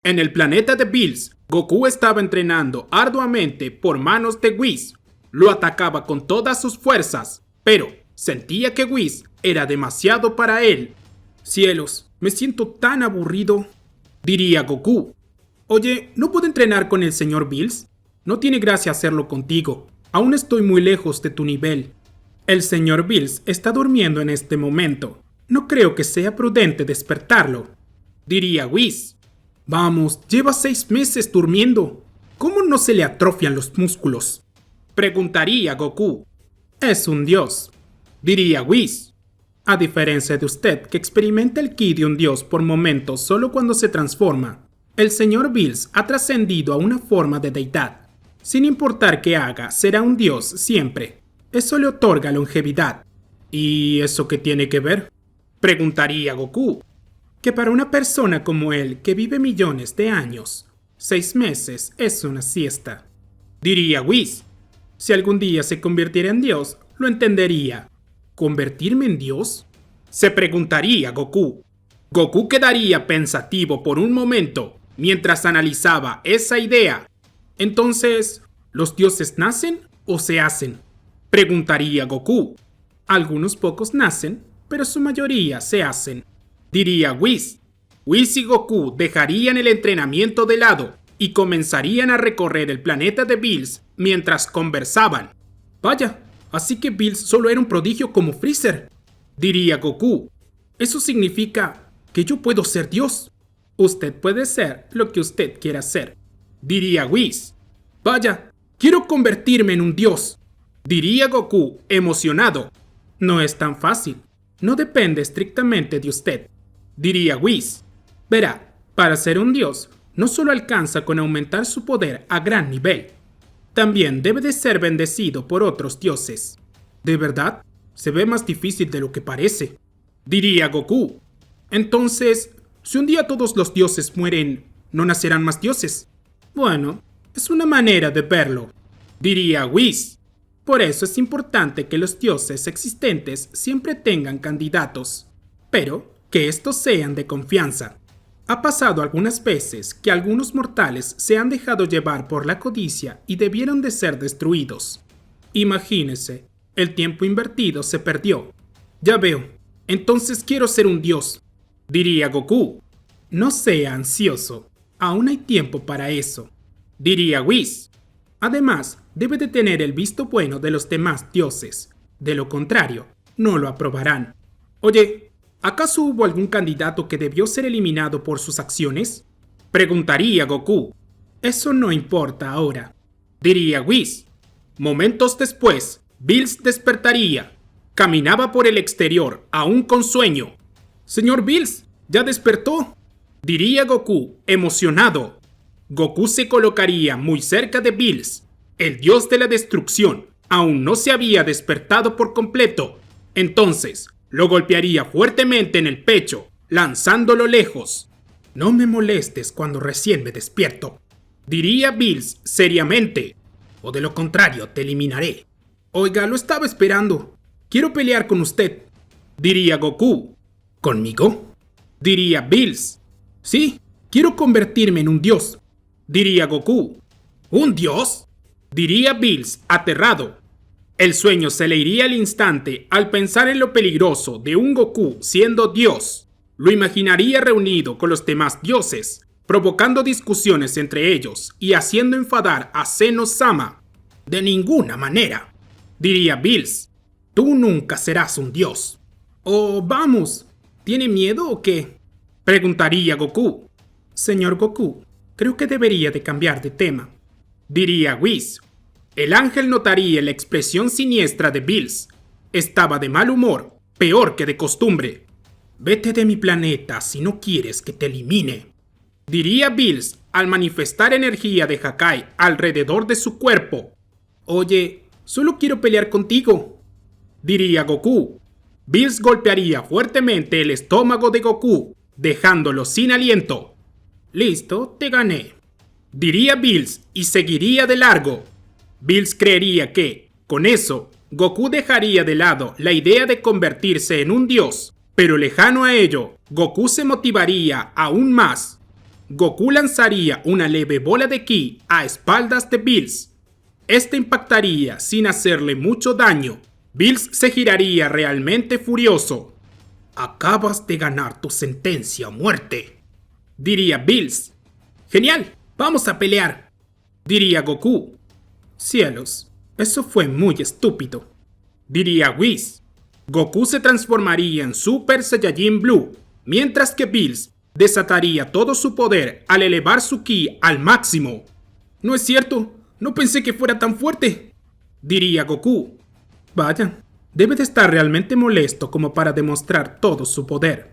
En el planeta de Bills, Goku estaba entrenando arduamente por manos de Whis. Lo atacaba con todas sus fuerzas, pero sentía que Whis era demasiado para él. Cielos, me siento tan aburrido, diría Goku. Oye, ¿no puedo entrenar con el señor Bills? No tiene gracia hacerlo contigo. Aún estoy muy lejos de tu nivel. El señor Bills está durmiendo en este momento. No creo que sea prudente despertarlo, diría Whis. Vamos, lleva 6 meses durmiendo. ¿Cómo no se le atrofian los músculos? Preguntaría Goku. Es un dios, diría Whis. A diferencia de usted, que experimenta el ki de un dios por momentos solo cuando se transforma, el señor Bills ha trascendido a una forma de deidad. Sin importar qué haga, será un dios siempre. Eso le otorga longevidad. ¿Y eso qué tiene que ver? Preguntaría Goku. Que para una persona como él, que vive millones de años, 6 meses es una siesta, diría Whis. Si algún día se convirtiera en Dios, lo entendería. ¿Convertirme en Dios? Se preguntaría Goku. Goku quedaría pensativo por un momento mientras analizaba esa idea. Entonces, ¿los dioses nacen o se hacen? Preguntaría Goku. Algunos pocos nacen, pero su mayoría se hacen, diría Whis. Whis y Goku dejarían el entrenamiento de lado y comenzarían a recorrer el planeta de Bills mientras conversaban. Vaya, así que Bills solo era un prodigio como Freezer, diría Goku. Eso significa que yo puedo ser Dios. Usted puede ser lo que usted quiera ser, diría Whis. Vaya, quiero convertirme en un dios, diría Goku emocionado. No es tan fácil. No depende estrictamente de usted, diría Whis. Verá, para ser un dios, no solo alcanza con aumentar su poder a gran nivel. También debe de ser bendecido por otros dioses. ¿De verdad? Se ve más difícil de lo que parece, diría Goku. Entonces, si un día todos los dioses mueren, ¿no nacerán más dioses? Bueno, es una manera de verlo, diría Whis. Por eso es importante que los dioses existentes siempre tengan candidatos, pero que estos sean de confianza. Ha pasado algunas veces que algunos mortales se han dejado llevar por la codicia y debieron de ser destruidos. Imagínese, el tiempo invertido se perdió. Ya veo, entonces quiero ser un dios, diría Goku. No sea ansioso, aún hay tiempo para eso, diría Whis. Además, debe de tener el visto bueno de los demás dioses. De lo contrario, no lo aprobarán. Oye, ¿acaso hubo algún candidato que debió ser eliminado por sus acciones? Preguntaría Goku. Eso no importa ahora, diría Whis. Momentos después, Bills despertaría. Caminaba por el exterior, aún con sueño. Señor Bills, ¿ya despertó?, diría Goku, emocionado. Goku se colocaría muy cerca de Bills. El dios de la destrucción aún no se había despertado por completo. Entonces, lo golpearía fuertemente en el pecho, lanzándolo lejos. No me molestes cuando recién me despierto, diría Bills seriamente, o de lo contrario te eliminaré. Oiga, lo estaba esperando. Quiero pelear con usted, diría Goku. ¿Conmigo?, diría Bills. Sí, quiero convertirme en un dios, diría Goku. ¿Un dios?, diría Bills, aterrado. El sueño se le iría al instante al pensar en lo peligroso de un Goku siendo dios. Lo imaginaría reunido con los demás dioses, provocando discusiones entre ellos y haciendo enfadar a Zeno-sama. De ninguna manera, diría Bills. Tú nunca serás un dios. Oh, vamos, ¿tiene miedo o qué?, preguntaría Goku. Señor Goku, creo que debería de cambiar de tema, diría Whis. El ángel notaría la expresión siniestra de Bills. Estaba de mal humor, peor que de costumbre. Vete de mi planeta si no quieres que te elimine, diría Bills al manifestar energía de Hakai alrededor de su cuerpo. Oye, solo quiero pelear contigo, diría Goku. Bills golpearía fuertemente el estómago de Goku, dejándolo sin aliento. Listo, te gané, diría Bills y seguiría de largo. Bills creería que, con eso, Goku dejaría de lado la idea de convertirse en un dios, pero lejano a ello, Goku se motivaría aún más. Goku lanzaría una leve bola de ki a espaldas de Bills. Este impactaría sin hacerle mucho daño. Bills se giraría realmente furioso. «Acabas de ganar tu sentencia a muerte», diría Bills. «Genial, vamos a pelear», diría Goku. «Cielos, eso fue muy estúpido», diría Whis. Goku se transformaría en Super Saiyajin Blue, mientras que Bills desataría todo su poder al elevar su ki al máximo. «No es cierto, no pensé que fuera tan fuerte», diría Goku. «Vaya, debe de estar realmente molesto como para demostrar todo su poder»,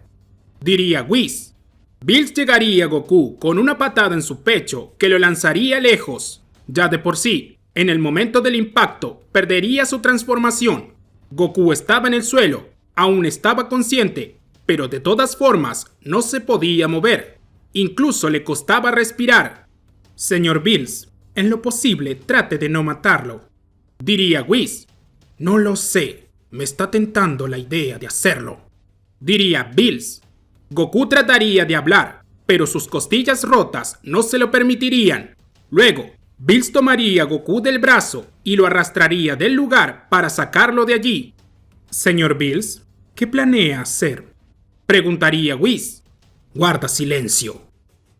diría Whis. Bills llegaría a Goku con una patada en su pecho que lo lanzaría lejos. Ya de por sí, en el momento del impacto, perdería su transformación. Goku estaba en el suelo, aún estaba consciente, pero de todas formas no se podía mover. Incluso le costaba respirar. «Señor Bills, en lo posible trate de no matarlo», diría Whis. «No lo sé, me está tentando la idea de hacerlo», diría Bills. Goku trataría de hablar, pero sus costillas rotas no se lo permitirían. Luego, Bills tomaría a Goku del brazo y lo arrastraría del lugar para sacarlo de allí. «Señor Bills, ¿qué planea hacer?», preguntaría Whis. «Guarda silencio»,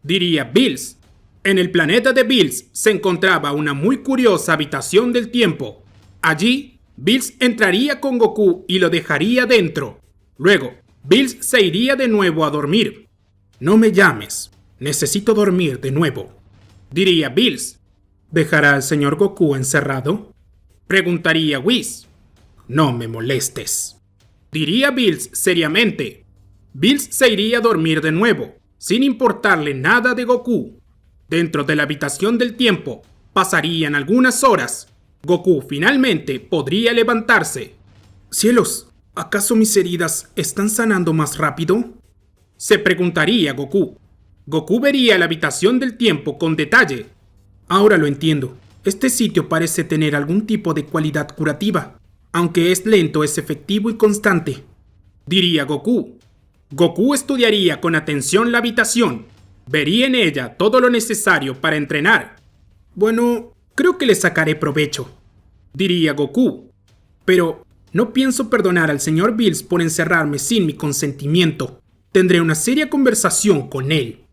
diría Bills. En el planeta de Bills se encontraba una muy curiosa habitación del tiempo. Allí, Bills entraría con Goku y lo dejaría dentro. Luego, Bills se iría de nuevo a dormir. «No me llames, necesito dormir de nuevo», diría Bills. «¿Dejará al señor Goku encerrado?», preguntaría Whis. «No me molestes», diría Bills seriamente. Bills se iría a dormir de nuevo, sin importarle nada de Goku. Dentro de la habitación del tiempo, pasarían algunas horas. Goku finalmente podría levantarse. «Cielos, ¿acaso mis heridas están sanando más rápido?», se preguntaría Goku. Goku vería la habitación del tiempo con detalle. «Ahora lo entiendo. Este sitio parece tener algún tipo de cualidad curativa. Aunque es lento, es efectivo y constante», diría Goku. Goku estudiaría con atención la habitación. Vería en ella todo lo necesario para entrenar. «Bueno, creo que le sacaré provecho», diría Goku. «Pero no pienso perdonar al señor Bills por encerrarme sin mi consentimiento. Tendré una seria conversación con él».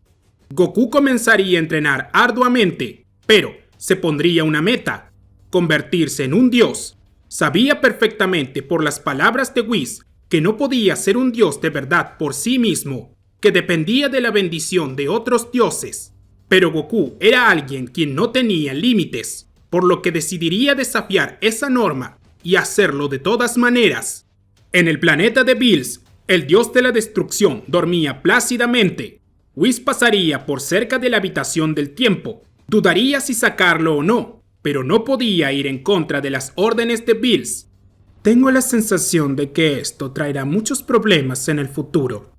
Goku comenzaría a entrenar arduamente, pero se pondría una meta: convertirse en un dios. Sabía perfectamente por las palabras de Whis que no podía ser un dios de verdad por sí mismo, que dependía de la bendición de otros dioses. Pero Goku era alguien quien no tenía límites, por lo que decidiría desafiar esa norma y hacerlo de todas maneras. En el planeta de Bills, el dios de la destrucción dormía plácidamente. Whis pasaría por cerca de la habitación del tiempo. Dudaría si sacarlo o no, pero no podía ir en contra de las órdenes de Bills. «Tengo la sensación de que esto traerá muchos problemas en el futuro»,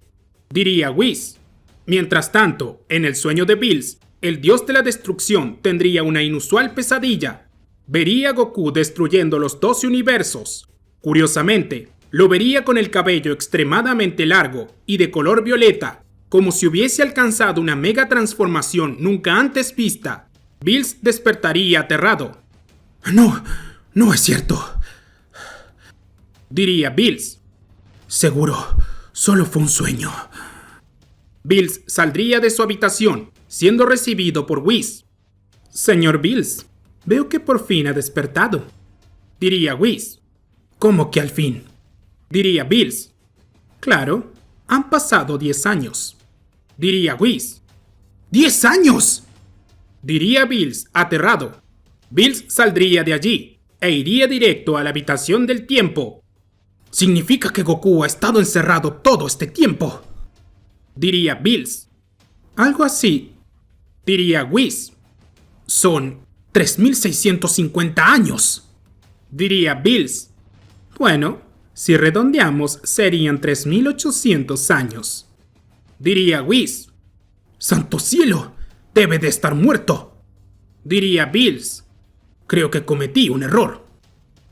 diría Whis. Mientras tanto, en el sueño de Bills, el dios de la destrucción tendría una inusual pesadilla. Vería a Goku destruyendo los 12 universos. Curiosamente, lo vería con el cabello extremadamente largo y de color violeta, como si hubiese alcanzado una mega transformación nunca antes vista. Bills despertaría aterrado. «No, no es cierto», diría Bills. «Seguro, solo fue un sueño». Bills saldría de su habitación, siendo recibido por Whis. «Señor Bills, veo que por fin ha despertado», diría Whis. «¿Cómo que al fin?», diría Bills. «Claro, han pasado 10 años», diría Whis. «¡10 años!», diría Bills aterrado. Bills saldría de allí e iría directo a la habitación del tiempo. «¿Significa que Goku ha estado encerrado todo este tiempo?», diría Bills. «Algo así», diría Whis. «Son 3650 años», diría Bills. «Bueno, si redondeamos serían 3800 años», diría Whis. «¡Santo cielo! Debe de estar muerto», diría Bills. «Creo que cometí un error».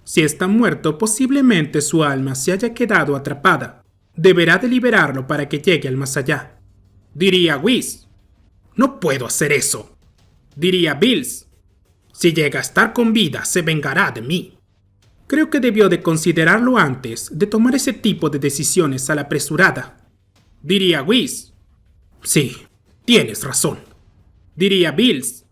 «Si está muerto, posiblemente su alma se haya quedado atrapada. Deberá de liberarlo para que llegue al más allá», diría Whis. no puedo hacer eso. Diría Bills. Si llega a estar con vida, se vengará de mí. Creo que debió de considerarlo antes de tomar ese tipo de decisiones a la apresurada. Diría Whis. Sí, tienes razón. Diría Bills.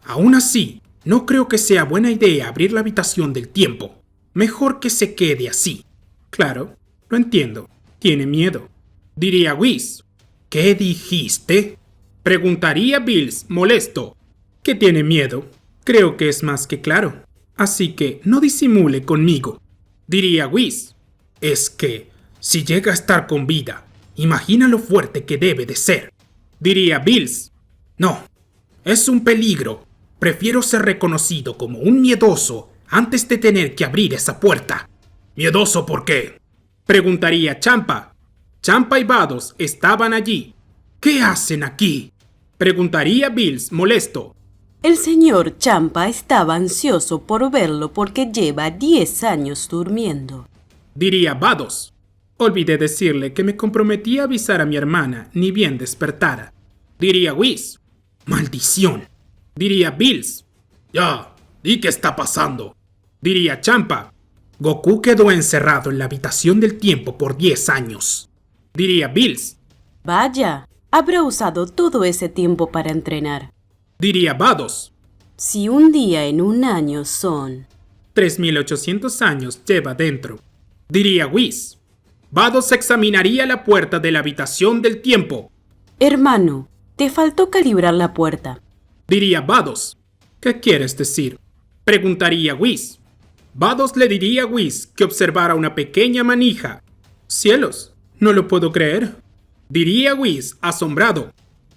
Aún así, no creo que sea buena idea abrir la habitación del tiempo. Mejor que se quede así. Claro, lo entiendo. Tiene miedo. Diría Whis. ¿Qué dijiste? Preguntaría Bills, molesto. ¿Que tiene miedo? Creo que es más que claro. Así que no disimule conmigo. Diría Whis. Es que, si llega a estar con vida, imagina lo fuerte que debe de ser. Diría Bills. No, es un peligro. Prefiero ser reconocido como un miedoso antes de tener que abrir esa puerta. ¿Miedoso por qué? Preguntaría Champa. Champa y Vados estaban allí. ¿Qué hacen aquí? Preguntaría Bills, molesto. El señor Champa estaba ansioso por verlo porque lleva 10 años durmiendo. Diría Vados. Olvidé decirle que me comprometí a avisar a mi hermana ni bien despertara. Diría Whis. ¡Maldición! Diría Bills. Ya, ¿y qué está pasando? Diría Champa. Goku quedó encerrado en la habitación del tiempo por 10 años. Diría Bills. Vaya, habrá usado todo ese tiempo para entrenar. Diría Vados. Si un día en un año son 3800 años lleva dentro. Diría Whis. Vados examinaría la puerta de la habitación del tiempo. Hermano, te faltó calibrar la puerta. Diría Vados. ¿Qué quieres decir? Preguntaría Whis. Vados le diría a Whis que observara una pequeña manija. ¡Cielos! No lo puedo creer. Diría Whis, asombrado.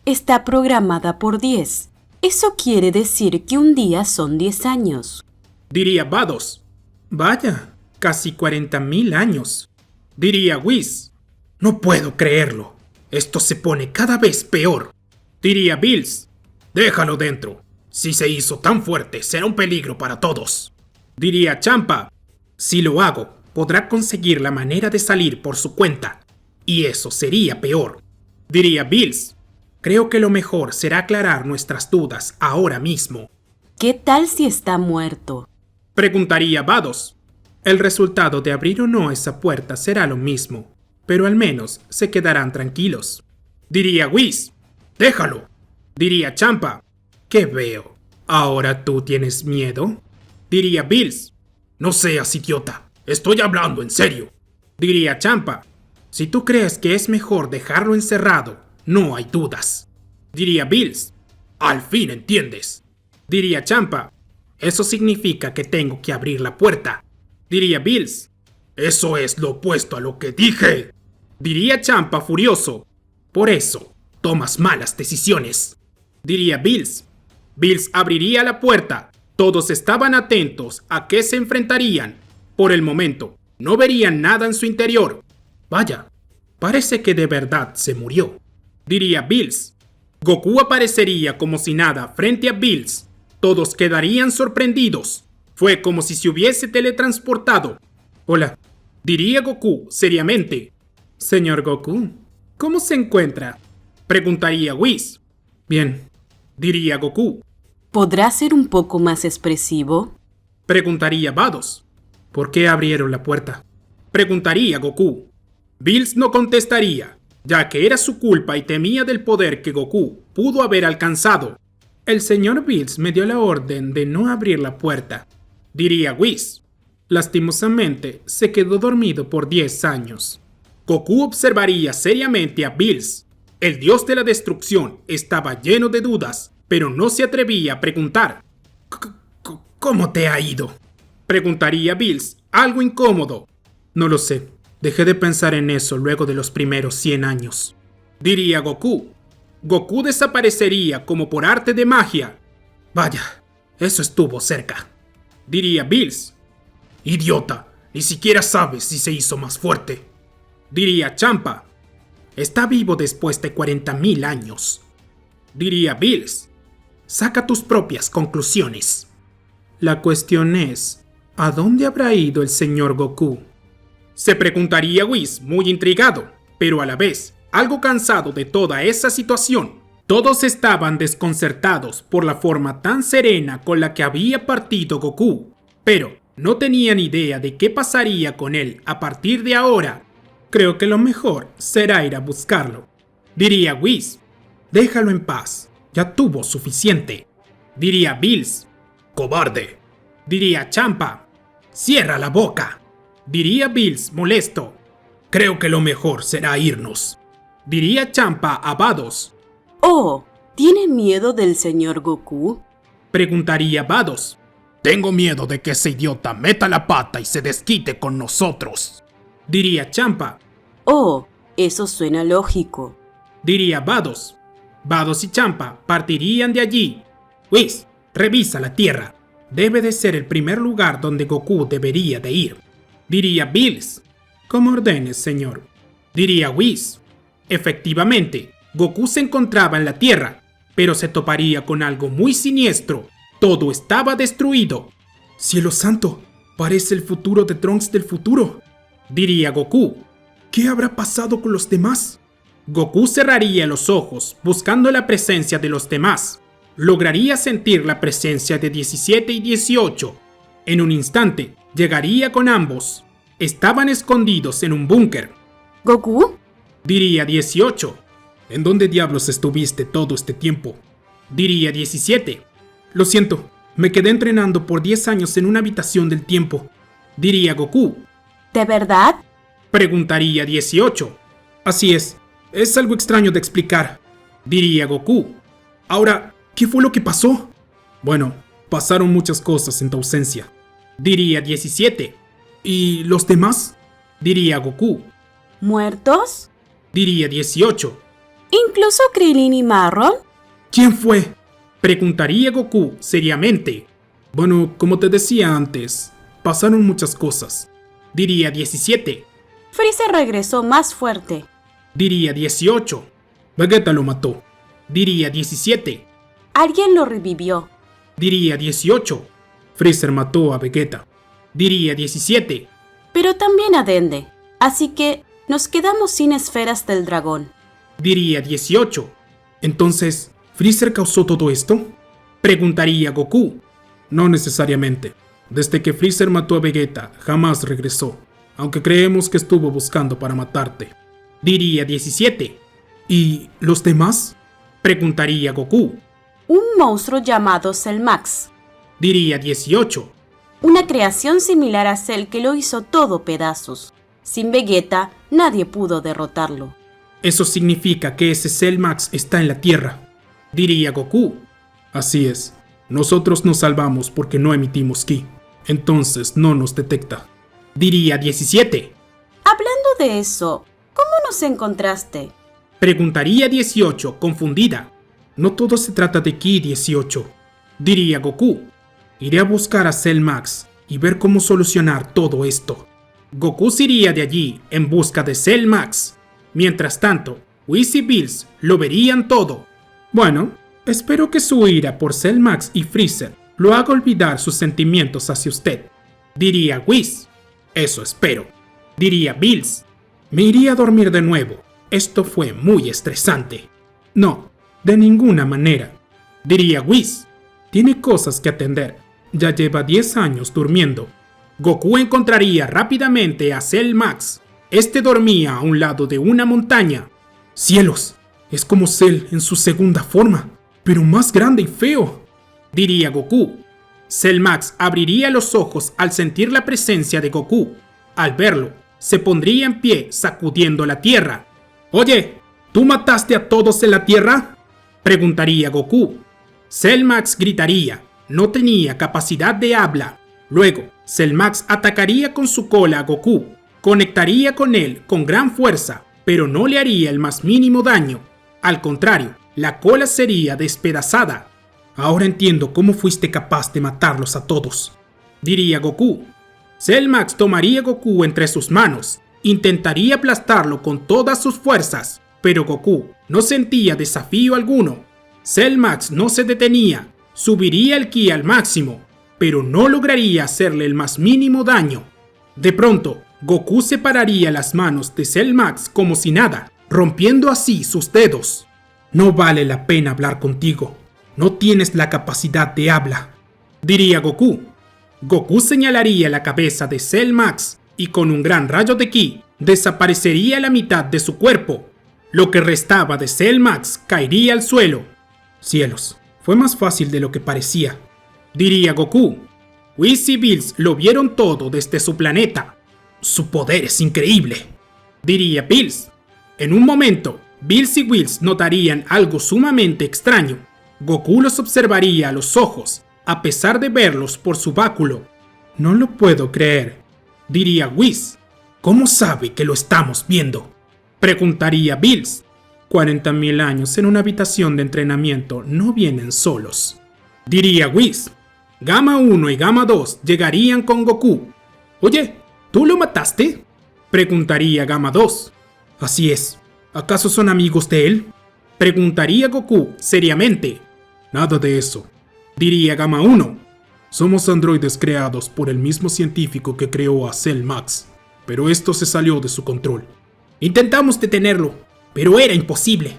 Está programada por 10. Eso quiere decir que un día son 10 años. Diría Vados. Vaya, casi 40.000 años. Diría Whis. No puedo creerlo. Esto se pone cada vez peor. Diría Bills. Déjalo dentro. Si se hizo tan fuerte, será un peligro para todos. Diría Champa. Si lo hago, podrá conseguir la manera de salir por su cuenta. Y eso sería peor. Diría Bills. Creo que lo mejor será aclarar nuestras dudas ahora mismo. ¿Qué tal si está muerto? Preguntaría Vados. El resultado de abrir o no esa puerta será lo mismo, pero al menos se quedarán tranquilos. Diría Whis. Déjalo. Diría Champa. ¿Qué veo? ¿Ahora tú tienes miedo? Diría Bills. No seas idiota. Estoy hablando en serio. Diría Champa. Si tú crees que es mejor dejarlo encerrado, no hay dudas. Diría Bills. Al fin entiendes. Diría Champa. Eso significa que tengo que abrir la puerta. Diría Bills. Eso es lo opuesto a lo que dije. Diría Champa furioso. Por eso, tomas malas decisiones. Diría Bills. Bills abriría la puerta. Todos estaban atentos a qué se enfrentarían. Por el momento, no verían nada en su interior. Vaya, parece que de verdad se murió. Diría Bills. Goku aparecería como si nada frente a Bills. Todos quedarían sorprendidos. Fue como si se hubiese teletransportado. Hola, diría Goku seriamente. Señor Goku, ¿cómo se encuentra? Preguntaría Whis. Bien, diría Goku. ¿Podrá ser un poco más expresivo? Preguntaría Vados. ¿Por qué abrieron la puerta? Preguntaría Goku. Bills no contestaría, ya que era su culpa y temía del poder que Goku pudo haber alcanzado. El señor Bills me dio la orden de no abrir la puerta, diría Whis. Lastimosamente, se quedó dormido por 10 años. Goku observaría seriamente a Bills. El dios de la destrucción estaba lleno de dudas, pero no se atrevía a preguntar. ¿Cómo te ha ido? Preguntaría Bills, algo incómodo. No lo sé. Dejé de pensar en eso luego de los primeros 100 años. Diría Goku. Goku desaparecería como por arte de magia. Vaya, eso estuvo cerca. Diría Bills. Idiota, ni siquiera sabes si se hizo más fuerte. Diría Champa. Está vivo después de 40.000 años. Diría Bills. Saca tus propias conclusiones. La cuestión es, ¿a dónde habrá ido el señor Goku? Se preguntaría Whis, muy intrigado, pero a la vez algo cansado de toda esa situación. Todos estaban desconcertados por la forma tan serena con la que había partido Goku, pero no tenían idea de qué pasaría con él a partir de ahora. Creo que lo mejor será ir a buscarlo, diría Whis. Déjalo en paz, ya tuvo suficiente, diría Bills. Cobarde, diría Champa. Cierra la boca, diría Bills molesto. Creo que lo mejor será irnos, diría Champa a Vados. Oh, ¿tiene miedo del señor Goku? Preguntaría Vados. Tengo miedo de que ese idiota meta la pata y se desquite con nosotros, diría Champa. Oh, eso suena lógico, diría Vados. Vados y Champa partirían de allí. Whis, revisa la Tierra. Debe de ser el primer lugar donde Goku debería de ir, diría Bills. Como ordenes, señor, diría Whis. Efectivamente, Goku se encontraba en la Tierra, pero se toparía con algo muy siniestro. Todo estaba destruido. ¡Cielo santo! Parece el futuro de Trunks del futuro, diría Goku. ¿Qué habrá pasado con los demás? Goku cerraría los ojos, buscando la presencia de los demás. Lograría sentir la presencia de 17 y 18. En un instante, llegaría con ambos. Estaban escondidos en un búnker. ¿Goku? Diría 18. ¿En dónde diablos estuviste todo este tiempo? Diría 17. Lo siento, me quedé entrenando por 10 años en una habitación del tiempo, diría Goku. ¿De verdad? Preguntaría 18. Así es algo extraño de explicar, diría Goku. Ahora, ¿qué fue lo que pasó? Bueno, pasaron muchas cosas en tu ausencia, diría 17. ¿Y los demás? Diría Goku. ¿Muertos? Diría 18. ¿Incluso Krillin y Marron? ¿Quién fue? Preguntaría Goku seriamente. Bueno, como te decía antes, pasaron muchas cosas, diría 17. Freezer regresó más fuerte, diría 18. Vegeta lo mató, diría 17. Alguien lo revivió, diría 18. Freezer mató a Vegeta, diría 17. Pero también a Dende, así que nos quedamos sin esferas del dragón, diría 18. Entonces, ¿Freezer causó todo esto? Preguntaría Goku. No necesariamente. Desde que Freezer mató a Vegeta, jamás regresó, aunque creemos que estuvo buscando para matarte, diría 17. ¿Y los demás? Preguntaría Goku. Un monstruo llamado Cell Max, diría 18. Una creación similar a Cell que lo hizo todo pedazos. Sin Vegeta, nadie pudo derrotarlo. Eso significa que ese Cell Max está en la Tierra, diría Goku. Así es. Nosotros nos salvamos porque no emitimos ki. Entonces no nos detecta, diría 17. Hablando de eso, ¿cómo nos encontraste? Preguntaría 18, confundida. No todo se trata de ki, 18, diría Goku. Iré a buscar a Cell Max y ver cómo solucionar todo esto. Goku se iría de allí en busca de Cell Max. Mientras tanto, Whis y Bills lo verían todo. Bueno, espero que su ira por Cell Max y Freezer lo haga olvidar sus sentimientos hacia usted, diría Whis. Eso espero, diría Bills. Me iría a dormir de nuevo. Esto fue muy estresante. No, de ninguna manera, diría Whis. Tiene cosas que atender. Ya lleva 10 años durmiendo. Goku encontraría rápidamente a Cell Max. Este dormía a un lado de una montaña. ¡Cielos! Es como Cell en su segunda forma, pero más grande y feo, diría Goku. Cell Max abriría los ojos al sentir la presencia de Goku. Al verlo, se pondría en pie sacudiendo la tierra. Oye, ¿tú mataste a todos en la tierra? Preguntaría Goku. Cell Max gritaría. No tenía capacidad de habla. Luego, Cell Max atacaría con su cola a Goku. Conectaría con él con gran fuerza, pero no le haría el más mínimo daño. Al contrario, la cola sería despedazada. Ahora entiendo cómo fuiste capaz de matarlos a todos, diría Goku. Cell Max tomaría a Goku entre sus manos. Intentaría aplastarlo con todas sus fuerzas, pero Goku no sentía desafío alguno. Cell Max no se detenía. Subiría el ki al máximo, pero no lograría hacerle el más mínimo daño. De pronto, Goku separaría las manos de Cell Max como si nada, rompiendo así sus dedos. No vale la pena hablar contigo. No tienes la capacidad de habla, diría Goku. Goku señalaría la cabeza de Cell Max y con un gran rayo de ki desaparecería la mitad de su cuerpo. Lo que restaba de Cell Max caería al suelo. Cielos, fue más fácil de lo que parecía, diría Goku. Whis y Bills lo vieron todo desde su planeta. Su poder es increíble, diría Bills. En un momento, Bills y Whis notarían algo sumamente extraño. Goku los observaría a los ojos, a pesar de verlos por su báculo. No lo puedo creer, diría Whis. ¿Cómo sabe que lo estamos viendo?, preguntaría Bills. 40.000 años en una habitación de entrenamiento no vienen solos, diría Whis. Gamma 1 y Gamma 2 llegarían con Goku. Oye, ¿tú lo mataste?, preguntaría Gamma 2. Así es. ¿Acaso son amigos de él?, preguntaría Goku seriamente. Nada de eso, diría Gamma 1. Somos androides creados por el mismo científico que creó a Cell Max, pero esto se salió de su control. Intentamos detenerlo, pero era imposible,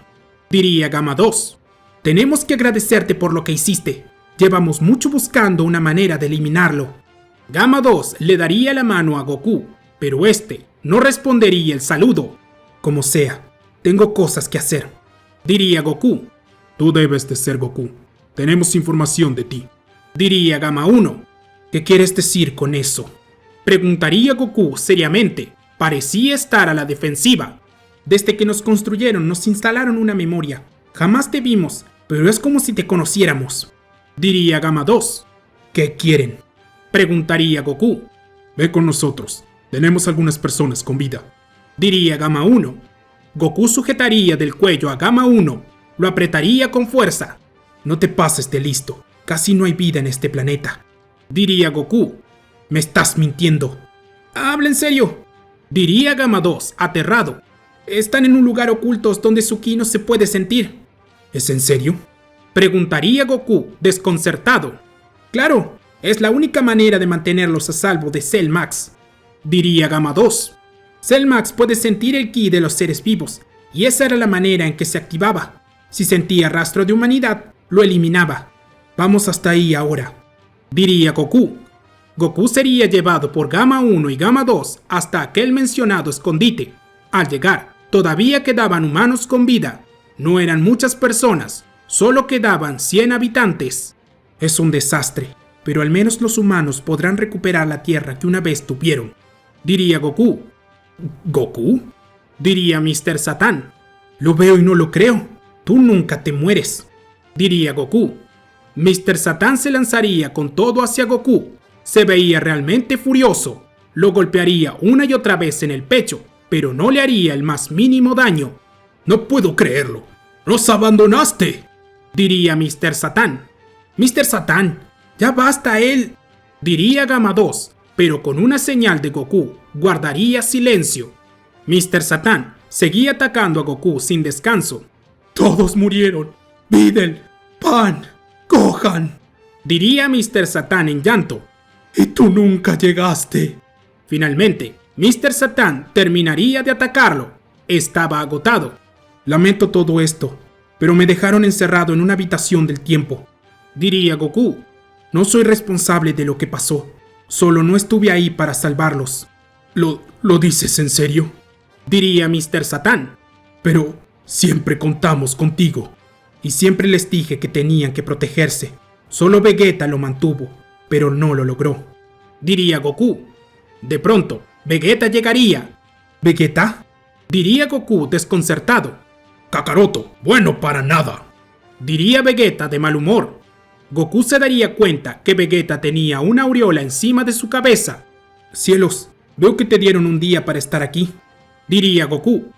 diría Gamma 2. Tenemos que agradecerte por lo que hiciste. Llevamos mucho buscando una manera de eliminarlo. Gamma 2 le daría la mano a Goku, pero este no respondería el saludo. Como sea, tengo cosas que hacer, diría Goku. Tú debes de ser Goku. Tenemos información de ti, diría Gamma 1. ¿Qué quieres decir con eso?, preguntaría Goku seriamente. Parecía estar a la defensiva. Desde que nos construyeron nos instalaron una memoria. Jamás te vimos, pero es como si te conociéramos, diría Gamma 2. ¿Qué quieren?, preguntaría Goku. Ve con nosotros. Tenemos algunas personas con vida, diría Gamma 1. Goku sujetaría del cuello a Gamma 1. Lo apretaría con fuerza. No te pases de listo. Casi no hay vida en este planeta, diría Goku. Me estás mintiendo. Habla en serio, diría Gamma 2, aterrado. Están en un lugar oculto donde su ki no se puede sentir. ¿Es en serio?, preguntaría Goku, desconcertado. Claro, es la única manera de mantenerlos a salvo de Cell Max, diría Gamma 2. Cell Max puede sentir el ki de los seres vivos, y esa era la manera en que se activaba. Si sentía rastro de humanidad, lo eliminaba. Vamos hasta ahí ahora, diría Goku. Goku sería llevado por Gamma 1 y Gamma 2 hasta aquel mencionado escondite. Al llegar, todavía quedaban humanos con vida. No eran muchas personas, solo quedaban 100 habitantes. Es un desastre, pero al menos los humanos podrán recuperar la tierra que una vez tuvieron, diría Goku. ¿Goku?, diría Mr. Satan. Lo veo y no lo creo. Tú nunca te mueres, diría Goku. Mr. Satan se lanzaría con todo hacia Goku. Se veía realmente furioso. Lo golpearía una y otra vez en el pecho, pero no le haría el más mínimo daño. No puedo creerlo. ¡Nos abandonaste!, diría Mr. Satan. Mr. Satan, ya basta él, diría Gamma 2, pero con una señal de Goku guardaría silencio. Mr. Satan seguía atacando a Goku sin descanso. Todos murieron. Videl, Pan, Gohan, diría Mr. Satan en llanto. Y tú nunca llegaste. Finalmente, Mr. Satan terminaría de atacarlo. Estaba agotado. Lamento todo esto, pero me dejaron encerrado en una habitación del tiempo, diría Goku. No soy responsable de lo que pasó. Solo no estuve ahí para salvarlos. ¿Lo dices en serio?, diría Mr. Satan. Pero siempre contamos contigo. Y siempre les dije que tenían que protegerse. Solo Vegeta lo mantuvo, pero no lo logró, diría Goku. De pronto, Vegeta llegaría. ¿Vegeta?, diría Goku desconcertado. Kakaroto, bueno para nada, diría Vegeta de mal humor. Goku se daría cuenta que Vegeta tenía una aureola encima de su cabeza. Cielos, veo que te dieron un día para estar aquí, diría Goku.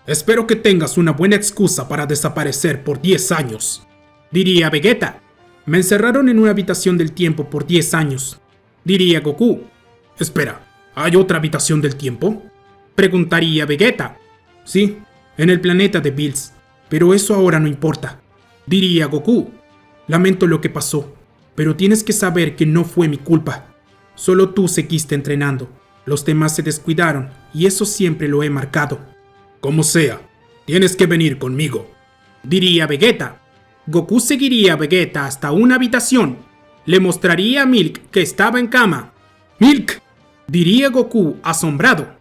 Espero que tengas una buena excusa para desaparecer por 10 años, diría Vegeta. Me encerraron en una habitación del tiempo por 10 años, diría Goku. Espera, ¿hay otra habitación del tiempo?, preguntaría Vegeta. Sí, en el planeta de Bills, pero eso ahora no importa, diría Goku. Lamento lo que pasó, pero tienes que saber que no fue mi culpa. Solo tú seguiste entrenando, los demás se descuidaron y eso siempre lo he marcado. Como sea, tienes que venir conmigo, diría Vegeta. Goku seguiría a Vegeta hasta una habitación. Le mostraría a Milk que estaba en cama. ¡Milk!, diría Goku asombrado.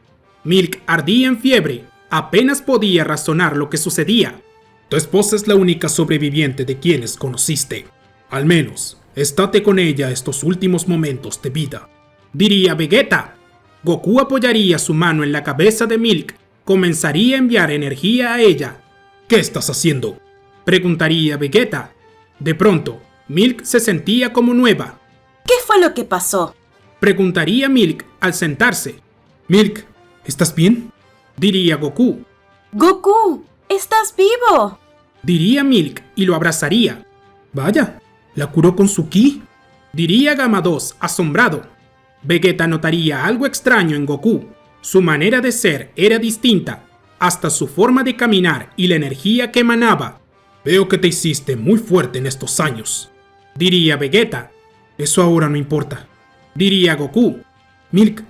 Milk ardía en fiebre. Apenas podía razonar lo que sucedía. Tu esposa es la única sobreviviente de quienes conociste. Al menos, estate con ella estos últimos momentos de vida, diría Vegeta. Goku apoyaría su mano en la cabeza de Milk. Comenzaría a enviar energía a ella. ¿Qué estás haciendo?, preguntaría Vegeta. De pronto, Milk se sentía como nueva. ¿Qué fue lo que pasó?, preguntaría Milk al sentarse. Milk, ¿estás bien?, diría Goku. Goku, ¿estás vivo?, diría Milk y lo abrazaría. Vaya, ¿la curó con su ki?, diría Gamma 2 asombrado. Vegeta notaría algo extraño en Goku. Su manera de ser era distinta, hasta su forma de caminar y la energía que emanaba. Veo que te hiciste muy fuerte en estos años, diría Vegeta. Eso ahora no importa, diría Goku. Milk,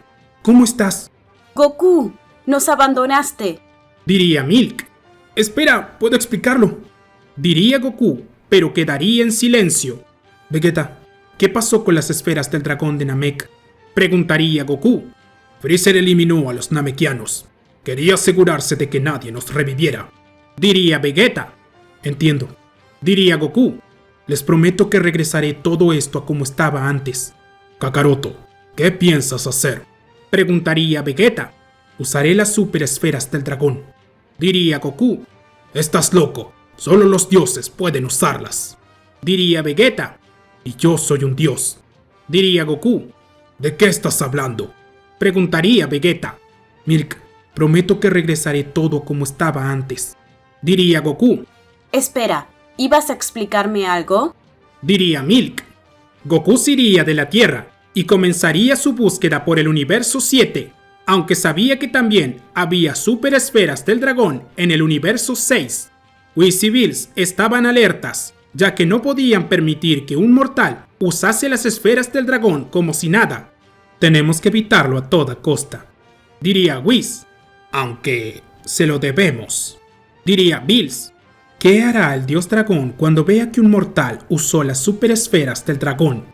¿cómo estás? Goku, nos abandonaste, diría Milk. Espera, puedo explicarlo, diría Goku, pero quedaría en silencio. Vegeta, ¿qué pasó con las esferas del dragón de Namek?, preguntaría Goku. Freezer eliminó a los Namekianos. Quería asegurarse de que nadie nos reviviera, diría Vegeta. Entiendo, diría Goku. Les prometo que regresaré todo esto a como estaba antes. Kakaroto, ¿qué piensas hacer?, preguntaría Vegeta. Usaré las super esferas del dragón, diría Goku. Estás loco, solo los dioses pueden usarlas, diría Vegeta. Y yo soy un dios, diría Goku. ¿De qué estás hablando?, preguntaría Vegeta. Milk, prometo que regresaré todo como estaba antes, diría Goku. Espera, ¿ibas a explicarme algo?, diría Milk. Goku se iría de la Tierra y comenzaría su búsqueda por el universo 7, aunque sabía que también había super esferas del dragón en el universo 6. Whis y Bills estaban alertas, ya que no podían permitir que un mortal usase las esferas del dragón como si nada. Tenemos que evitarlo a toda costa, diría Whis. Aunque se lo debemos, diría Bills. ¿Qué hará el dios dragón cuando vea que un mortal usó las super esferas del dragón?,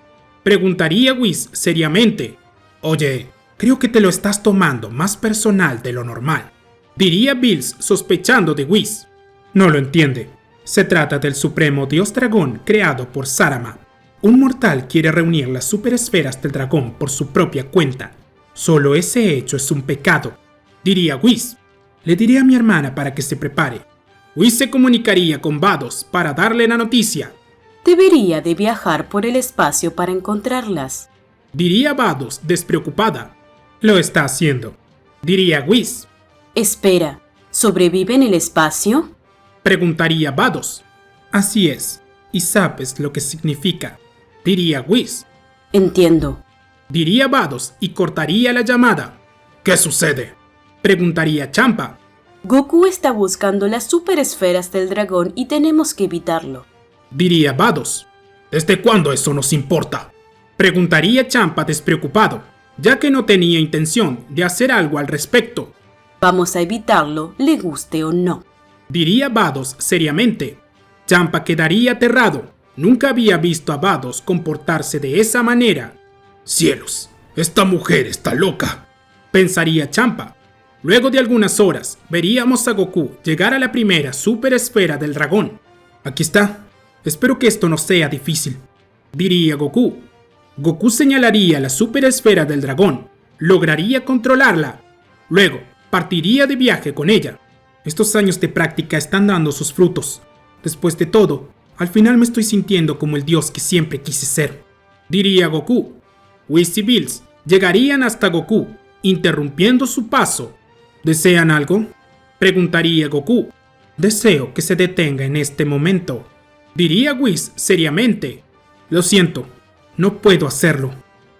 preguntaría Whis seriamente. Oye, creo que te lo estás tomando más personal de lo normal, diría Bills sospechando de Whis. No lo entiende. Se trata del supremo dios dragón creado por Sarama. Un mortal quiere reunir las super esferas del dragón por su propia cuenta. Solo ese hecho es un pecado, diría Whis. Le diré a mi hermana para que se prepare. Whis se comunicaría con Vados para darle la noticia. Debería de viajar por el espacio para encontrarlas, diría Vados despreocupada. Lo está haciendo, diría Whis. Espera, ¿sobrevive en el espacio?, preguntaría Vados. Así es, y sabes lo que significa, diría Whis. Entiendo, diría Vados y cortaría la llamada. ¿Qué sucede?, preguntaría Champa. Goku está buscando las super esferas del dragón y tenemos que evitarlo, diría Vados. ¿Desde cuándo eso nos importa?, preguntaría Champa despreocupado, ya que no tenía intención de hacer algo al respecto. Vamos a evitarlo, le guste o no, diría Vados seriamente. Champa quedaría aterrado. Nunca había visto a Vados comportarse de esa manera. Cielos, esta mujer está loca, pensaría Champa. Luego de algunas horas, veríamos a Goku llegar a la primera super esfera del dragón. Aquí está. Espero que esto no sea difícil, diría Goku. Goku señalaría la super esfera del dragón. Lograría controlarla. Luego, partiría de viaje con ella. Estos años de práctica están dando sus frutos. Después de todo, al final me estoy sintiendo como el dios que siempre quise ser, diría Goku. Whis y Bills llegarían hasta Goku, interrumpiendo su paso. ¿Desean algo?, preguntaría Goku. Deseo que se detenga en este momento, diría Whis seriamente. Lo siento, no puedo hacerlo,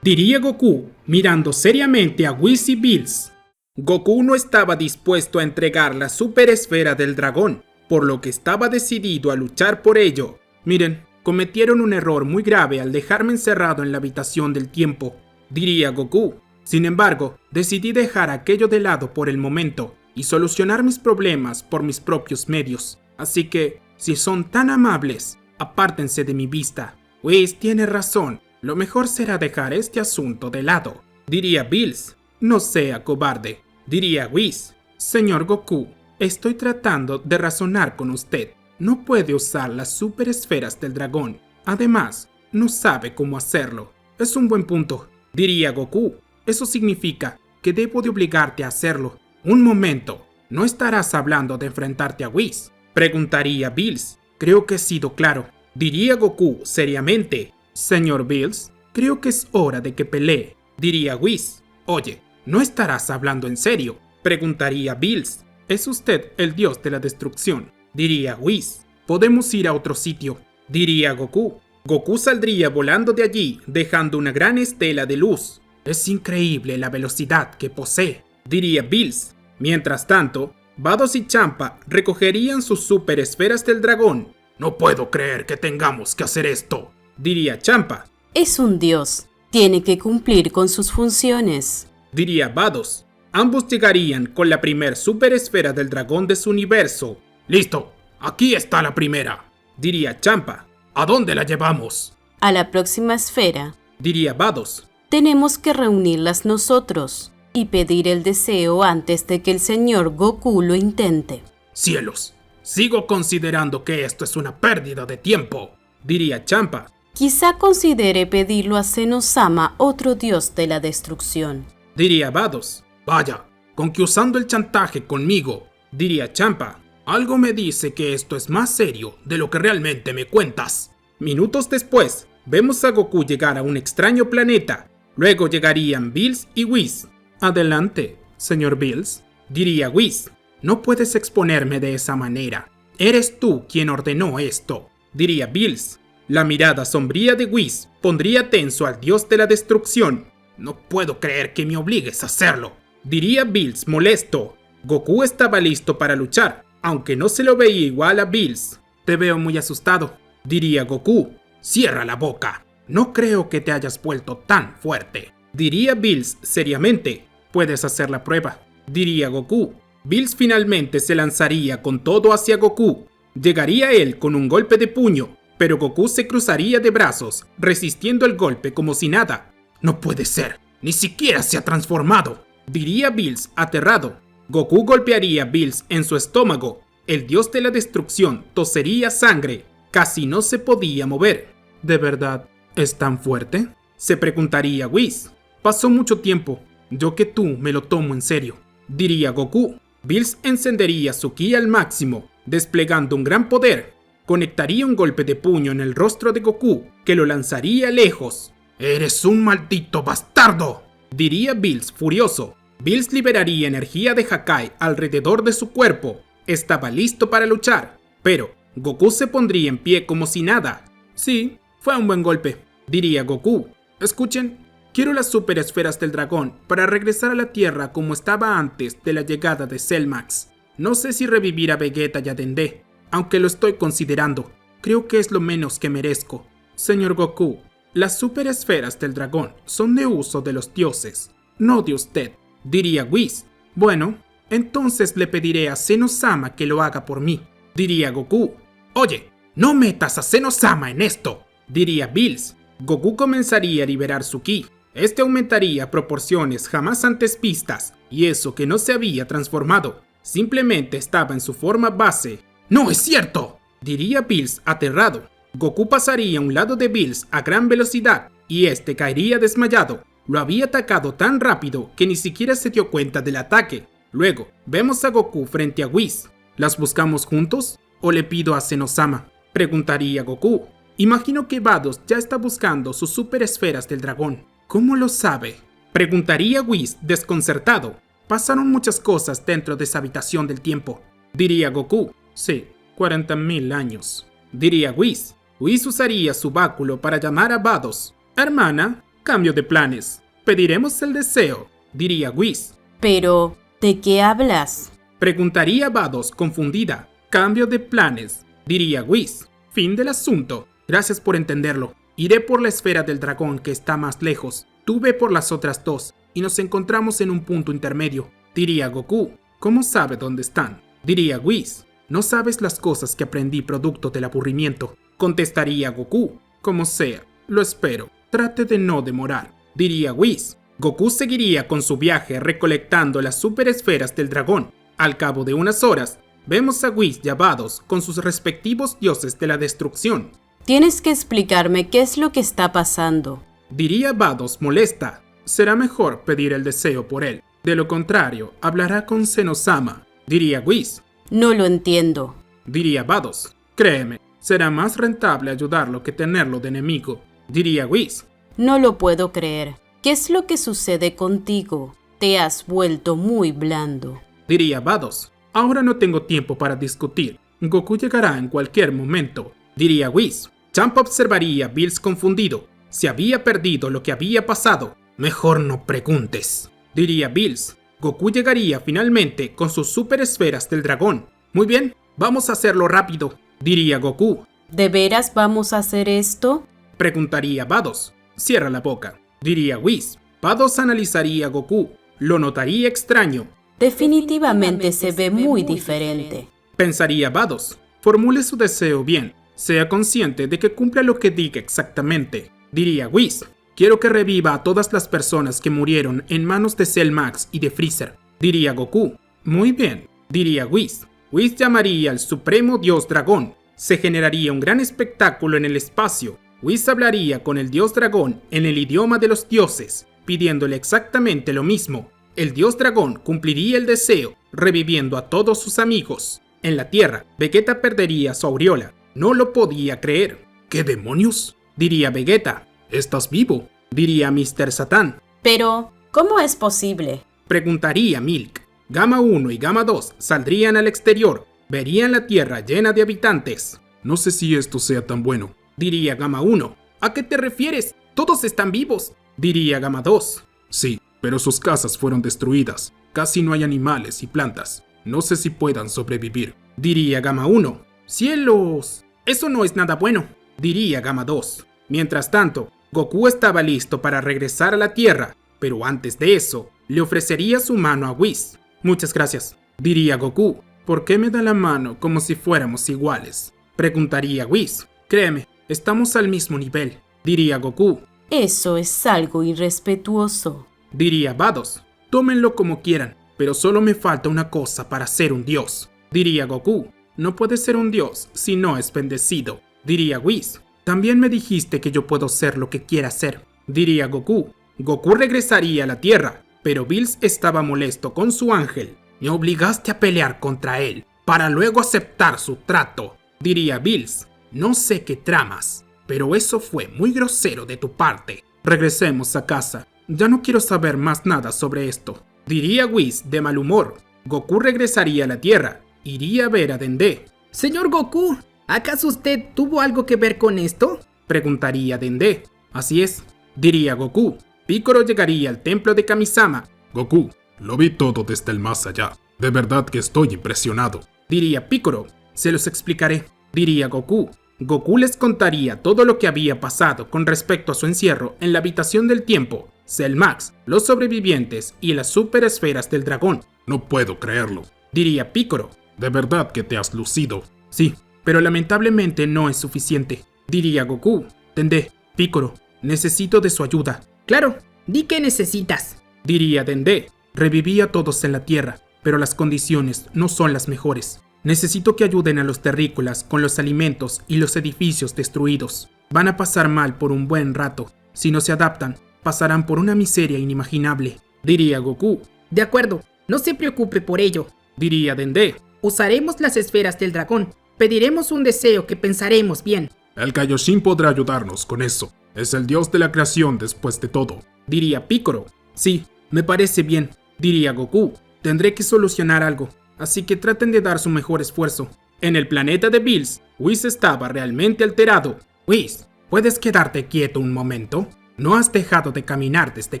diría Goku, mirando seriamente a Whis y Bills. Goku no estaba dispuesto a entregar la super esfera del dragón, por lo que estaba decidido a luchar por ello. Miren, cometieron un error muy grave al dejarme encerrado en la habitación del tiempo, diría Goku. Sin embargo, decidí dejar aquello de lado por el momento y solucionar mis problemas por mis propios medios. Así que, Si son tan amables, apártense de mi vista. Whis tiene razón. Lo mejor será dejar este asunto de lado. Diría Bills. No sea cobarde. Diría Whis. Señor Goku, estoy tratando de razonar con usted. No puede usar las super esferas del dragón. Además, no sabe cómo hacerlo. Es un buen punto. Diría Goku. Eso significa que debo de obligarte a hacerlo. Un momento. ¿No estarás hablando de enfrentarte a Whis? Preguntaría Bills. Creo que he sido claro. Diría Goku seriamente. Señor Bills, creo que es hora de que pelee. Diría Whis. Oye, ¿no estarás hablando en serio? Preguntaría Bills. Es usted el dios de la destrucción. Diría Whis. Podemos ir a otro sitio. Diría Goku. Goku saldría volando de allí, dejando una gran estela de luz. Es increíble la velocidad que posee. Diría Bills. Mientras tanto, Vados y Champa recogerían sus super esferas del dragón. No puedo creer que tengamos que hacer esto. Diría Champa. Es un dios. Tiene que cumplir con sus funciones. Diría Vados. Ambos llegarían con la primer super esfera del dragón de su universo. Listo, aquí está la primera. Diría Champa. ¿A dónde la llevamos? A la próxima esfera. Diría Vados. Tenemos que reunirlas nosotros y pedir el deseo antes de que el señor Goku lo intente. Cielos, sigo considerando que esto es una pérdida de tiempo. Diría Champa. Quizá considere pedirlo a Zenosama, otro dios de la destrucción. Diría Vados. Vaya, con que usando el chantaje conmigo. Diría Champa. Algo me dice que esto es más serio de lo que realmente me cuentas. Minutos después, vemos a Goku llegar a un extraño planeta. Luego llegarían Bills y Whis. Adelante, señor Bills. Diría Whis. No puedes exponerme de esa manera. Eres tú quien ordenó esto. Diría Bills. La mirada sombría de Whis pondría tenso al dios de la destrucción. No puedo creer que me obligues a hacerlo. Diría Bills molesto. Goku estaba listo para luchar, aunque no se lo veía igual a Bills. Te veo muy asustado. Diría Goku. Cierra la boca. No creo que te hayas vuelto tan fuerte. Diría Bills seriamente. Puedes hacer la prueba. Diría Goku. Bills finalmente se lanzaría con todo hacia Goku. Llegaría él con un golpe de puño, pero Goku se cruzaría de brazos, resistiendo el golpe como si nada. No puede ser. Ni siquiera se ha transformado. Diría Bills aterrado. Goku golpearía a Bills en su estómago. El dios de la destrucción tosería sangre. Casi no se podía mover. ¿De verdad es tan fuerte? Se preguntaría Whis. Pasó mucho tiempo. Yo que tú me lo tomo en serio. Diría Goku. Bills encendería su ki al máximo, desplegando un gran poder. Conectaría un golpe de puño en el rostro de Goku, que lo lanzaría lejos. ¡Eres un maldito bastardo!, diría Bills furioso. Bills liberaría energía de Hakai alrededor de su cuerpo. Estaba listo para luchar, pero Goku se pondría en pie como si nada. Sí, fue un buen golpe, diría Goku. Escuchen, quiero las super esferas del dragón para regresar a la Tierra como estaba antes de la llegada de Cellmax. No sé si revivir a Vegeta y a Dende, aunque lo estoy considerando. Creo que es lo menos que merezco. Señor Goku, las super esferas del dragón son de uso de los dioses, no de usted, diría Whis. Bueno, entonces le pediré a Zenosama que lo haga por mí, diría Goku. Oye, no metas a Zenosama en esto, diría Bills. Goku comenzaría a liberar su ki. Este aumentaría a proporciones jamás antes vistas, y eso que no se había transformado, simplemente estaba en su forma base. ¡No es cierto!, diría Bills aterrado. Goku pasaría a un lado de Bills a gran velocidad, y este caería desmayado. Lo había atacado tan rápido que ni siquiera se dio cuenta del ataque. Luego, vemos a Goku frente a Whis. ¿Las buscamos juntos? ¿O le pido a Zenosama?, preguntaría Goku. Imagino que Vados ya está buscando sus super esferas del dragón. ¿Cómo lo sabe?, preguntaría Whis desconcertado. Pasaron muchas cosas dentro de esa habitación del tiempo, diría Goku. Sí, 40.000 años, diría Whis. Whis usaría su báculo para llamar a Vados. Hermana, cambio de planes. Pediremos el deseo, diría Whis. Pero, ¿de qué hablas?, preguntaría Vados confundida. Cambio de planes, diría Whis. Fin del asunto. Gracias por entenderlo. Iré por la esfera del dragón que está más lejos. Tú ve por las otras dos y nos encontramos en un punto intermedio, diría Goku. ¿Cómo sabe dónde están?, diría Whis. No sabes las cosas que aprendí producto del aburrimiento, contestaría Goku. Como sea, lo espero. Trate de no demorar, diría Whis. Goku seguiría con su viaje recolectando las superesferas del dragón. Al cabo de unas horas, vemos a Whis y a Vados con sus respectivos dioses de la destrucción. Tienes que explicarme qué es lo que está pasando, diría Vados molesta. Será mejor pedir el deseo por él. De lo contrario, hablará con Zenosama, diría Whis. No lo entiendo, diría Vados. Créeme, será más rentable ayudarlo que tenerlo de enemigo, diría Whis. No lo puedo creer. ¿Qué es lo que sucede contigo? Te has vuelto muy blando, diría Vados. Ahora no tengo tiempo para discutir. Goku llegará en cualquier momento, diría Whis. Champa observaría a Bills confundido. Si había perdido lo que había pasado. Mejor no preguntes, diría Bills. Goku llegaría finalmente con sus superesferas del dragón. Muy bien, vamos a hacerlo rápido, diría Goku. ¿De veras vamos a hacer esto? Preguntaría Vados. Cierra la boca, diría Whis. Vados analizaría a Goku. Lo notaría extraño. Definitivamente se ve muy diferente, pensaría Vados. Formule su deseo bien. Sea consciente de que cumpla lo que diga exactamente, diría Whis. Quiero que reviva a todas las personas que murieron en manos de Cell Max y de Freezer, diría Goku. Muy bien, diría Whis. Whis llamaría al Supremo Dios Dragón. Se generaría un gran espectáculo en el espacio. Whis hablaría con el Dios Dragón en el idioma de los dioses, pidiéndole exactamente lo mismo. El Dios Dragón cumpliría el deseo, reviviendo a todos sus amigos. En la Tierra, Vegeta perdería su aureola. No lo podía creer. ¿Qué demonios?, diría Vegeta. ¿Estás vivo?, diría Mr. Satan. Pero, ¿cómo es posible?, preguntaría Milk. Gamma 1 y Gamma 2 saldrían al exterior. Verían la Tierra llena de habitantes. No sé si esto sea tan bueno, diría Gamma 1. ¿A qué te refieres? Todos están vivos, diría Gamma 2. Sí, pero sus casas fueron destruidas. Casi no hay animales y plantas. No sé si puedan sobrevivir, diría Gamma 1. ¡Cielos! Eso no es nada bueno, diría Gamma 2. Mientras tanto, Goku estaba listo para regresar a la Tierra, pero antes de eso, le ofrecería su mano a Whis. Muchas gracias, diría Goku. ¿Por qué me da la mano como si fuéramos iguales?, preguntaría Whis. Créeme, estamos al mismo nivel, diría Goku. Eso es algo irrespetuoso, diría Vados. Tómenlo como quieran, pero solo me falta una cosa para ser un dios, diría Goku. No puede ser un dios si no es bendecido, diría Whis. También me dijiste que yo puedo ser lo que quiera ser, diría Goku. Goku regresaría a la Tierra, pero Bills estaba molesto con su ángel. Me obligaste a pelear contra él, para luego aceptar su trato, diría Bills. No sé qué tramas, pero eso fue muy grosero de tu parte. Regresemos a casa. Ya no quiero saber más nada sobre esto, diría Whis de mal humor. Goku regresaría a la Tierra. Iría a ver a Dende. Señor Goku, ¿acaso usted tuvo algo que ver con esto?, preguntaría Dende. Así es, diría Goku. Piccolo llegaría al templo de Kamisama. Goku, lo vi todo desde el más allá. De verdad que estoy impresionado, diría Piccolo. Se los explicaré, diría Goku. Goku les contaría todo lo que había pasado con respecto a su encierro en la habitación del tiempo, Cell Max, los sobrevivientes y las superesferas del dragón. No puedo creerlo, diría Piccolo. De verdad que te has lucido. Sí, pero lamentablemente no es suficiente, diría Goku. Dende, Piccolo, necesito de su ayuda. Claro, di que necesitas, diría Dende. Reviví a todos en la Tierra, pero las condiciones no son las mejores. Necesito que ayuden a los terrícolas con los alimentos y los edificios destruidos. Van a pasar mal por un buen rato. Si no se adaptan, pasarán por una miseria inimaginable, diría Goku. De acuerdo, no se preocupe por ello, diría Dende. Usaremos las esferas del dragón. Pediremos un deseo que pensaremos bien. El Kaioshin podrá ayudarnos con eso. Es el dios de la creación después de todo, diría Piccolo. Sí, me parece bien, diría Goku. Tendré que solucionar algo, así que traten de dar su mejor esfuerzo. En el planeta de Bills, Whis estaba realmente alterado. Whis, ¿puedes quedarte quieto un momento? No has dejado de caminar desde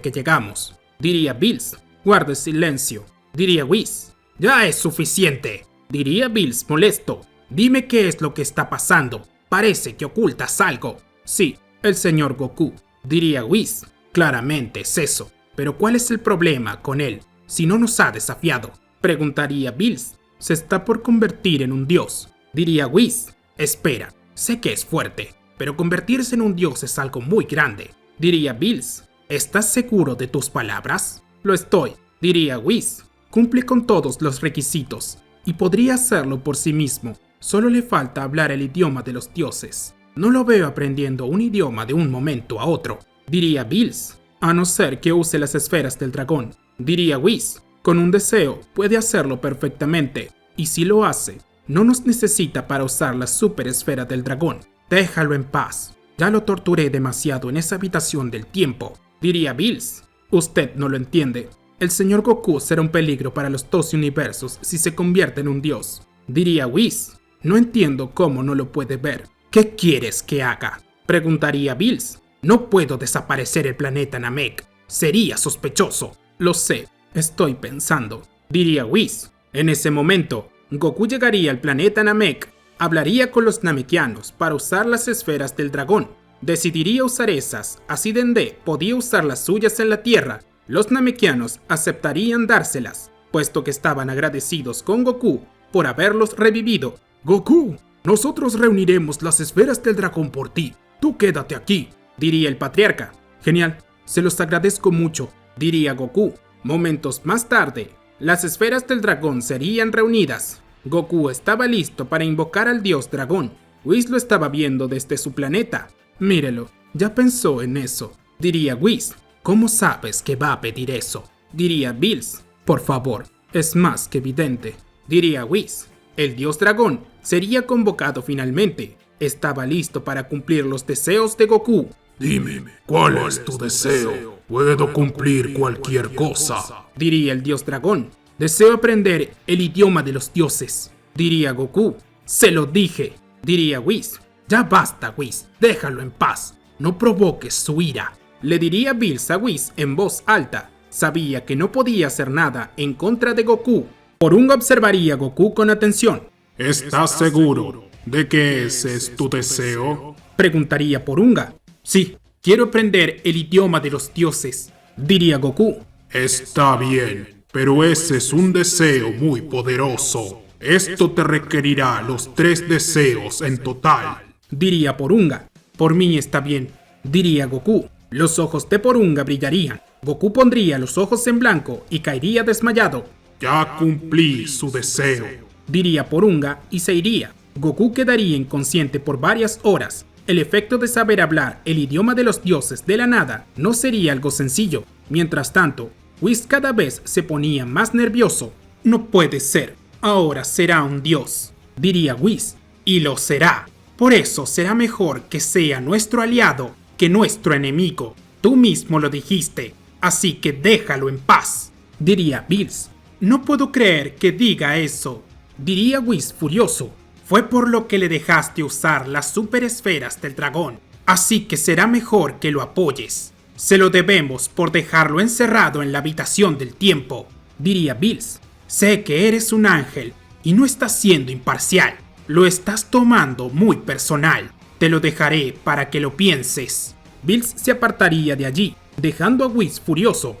que llegamos, diría Bills. Guarde silencio, diría Whis. Ya es suficiente, diría Bills molesto. Dime qué es lo que está pasando. Parece que ocultas algo. Sí, el señor Goku, diría Whis. Claramente es eso. Pero ¿cuál es el problema con él? Si no nos ha desafiado, preguntaría Bills. se está por convertir en un dios. Diría Whis. Espera, sé que es fuerte, pero convertirse en un dios es algo muy grande. Diría Bills. ¿Estás seguro de tus palabras? Lo estoy, diría Whis. Cumple con todos los requisitos y podría hacerlo por sí mismo. Solo le falta hablar el idioma de los dioses. No lo veo aprendiendo un idioma de un momento a otro, diría Bills. A no ser que use las esferas del dragón, diría Whis. Con un deseo puede hacerlo perfectamente, y si lo hace, no nos necesita para usar la super esfera del dragón. Déjalo en paz. Ya lo torturé demasiado en esa habitación del tiempo, diría Bills. Usted no lo entiende. El señor Goku será un peligro para los 12 universos si se convierte en un dios, diría Whis. No entiendo cómo no lo puede ver. ¿Qué quieres que haga? Preguntaría Bills. No puedo desaparecer el planeta Namek. Sería sospechoso. Lo sé, estoy pensando, diría Whis. En ese momento, Goku llegaría al planeta Namek. Hablaría con los namekianos para usar las esferas del dragón. Decidiría usar esas, así Dende podía usar las suyas en la Tierra. Los namekianos aceptarían dárselas, puesto que estaban agradecidos con Goku por haberlos revivido. Goku, nosotros reuniremos las esferas del dragón por ti. Tú quédate aquí, diría el patriarca. Genial, se los agradezco mucho, diría Goku. Momentos más tarde, las esferas del dragón serían reunidas. Goku estaba listo para invocar al dios dragón. Whis lo estaba viendo desde su planeta. Mírelo, ya pensó en eso, diría Whis. ¿Cómo sabes que va a pedir eso? Diría Bills. Por favor, es más que evidente, diría Whis. El dios dragón sería convocado finalmente. Estaba listo para cumplir los deseos de Goku. Dime, ¿cuál es tu deseo? Puedo cumplir cualquier cosa, diría el dios dragón. Deseo aprender el idioma de los dioses, diría Goku. Se lo dije, diría Whis. Ya basta, Whis, déjalo en paz. No provoques su ira, le diría Bills a Whis en voz alta. Sabía que no podía hacer nada en contra de Goku. Porunga observaría a Goku con atención. ¿Estás seguro de que ese es tu deseo? Preguntaría Porunga. Sí, quiero aprender el idioma de los dioses, diría Goku. Está bien, pero ese es un deseo muy poderoso. Esto te requerirá los 3 deseos en total, diría Porunga. Por mí está bien, diría Goku. Los ojos de Porunga brillarían. Goku pondría los ojos en blanco y caería desmayado. Ya cumplí su deseo, diría Porunga y se iría. Goku quedaría inconsciente por varias horas. El efecto de saber hablar el idioma de los dioses de la nada no sería algo sencillo. Mientras tanto, Whis cada vez se ponía más nervioso. No puede ser, ahora será un dios, diría Whis, y lo será. Por eso será mejor que sea nuestro aliado que nuestro enemigo. Tú mismo lo dijiste, así que déjalo en paz, diría Bills. No puedo creer que diga eso, diría Whis furioso. Fue por lo que le dejaste usar las super esferas del dragón, así que será mejor que lo apoyes. Se lo debemos por dejarlo encerrado en la habitación del tiempo, diría Bills. Sé que eres un ángel y no estás siendo imparcial. Lo estás tomando muy personal. Te lo dejaré para que lo pienses. Bills se apartaría de allí, dejando a Whis furioso.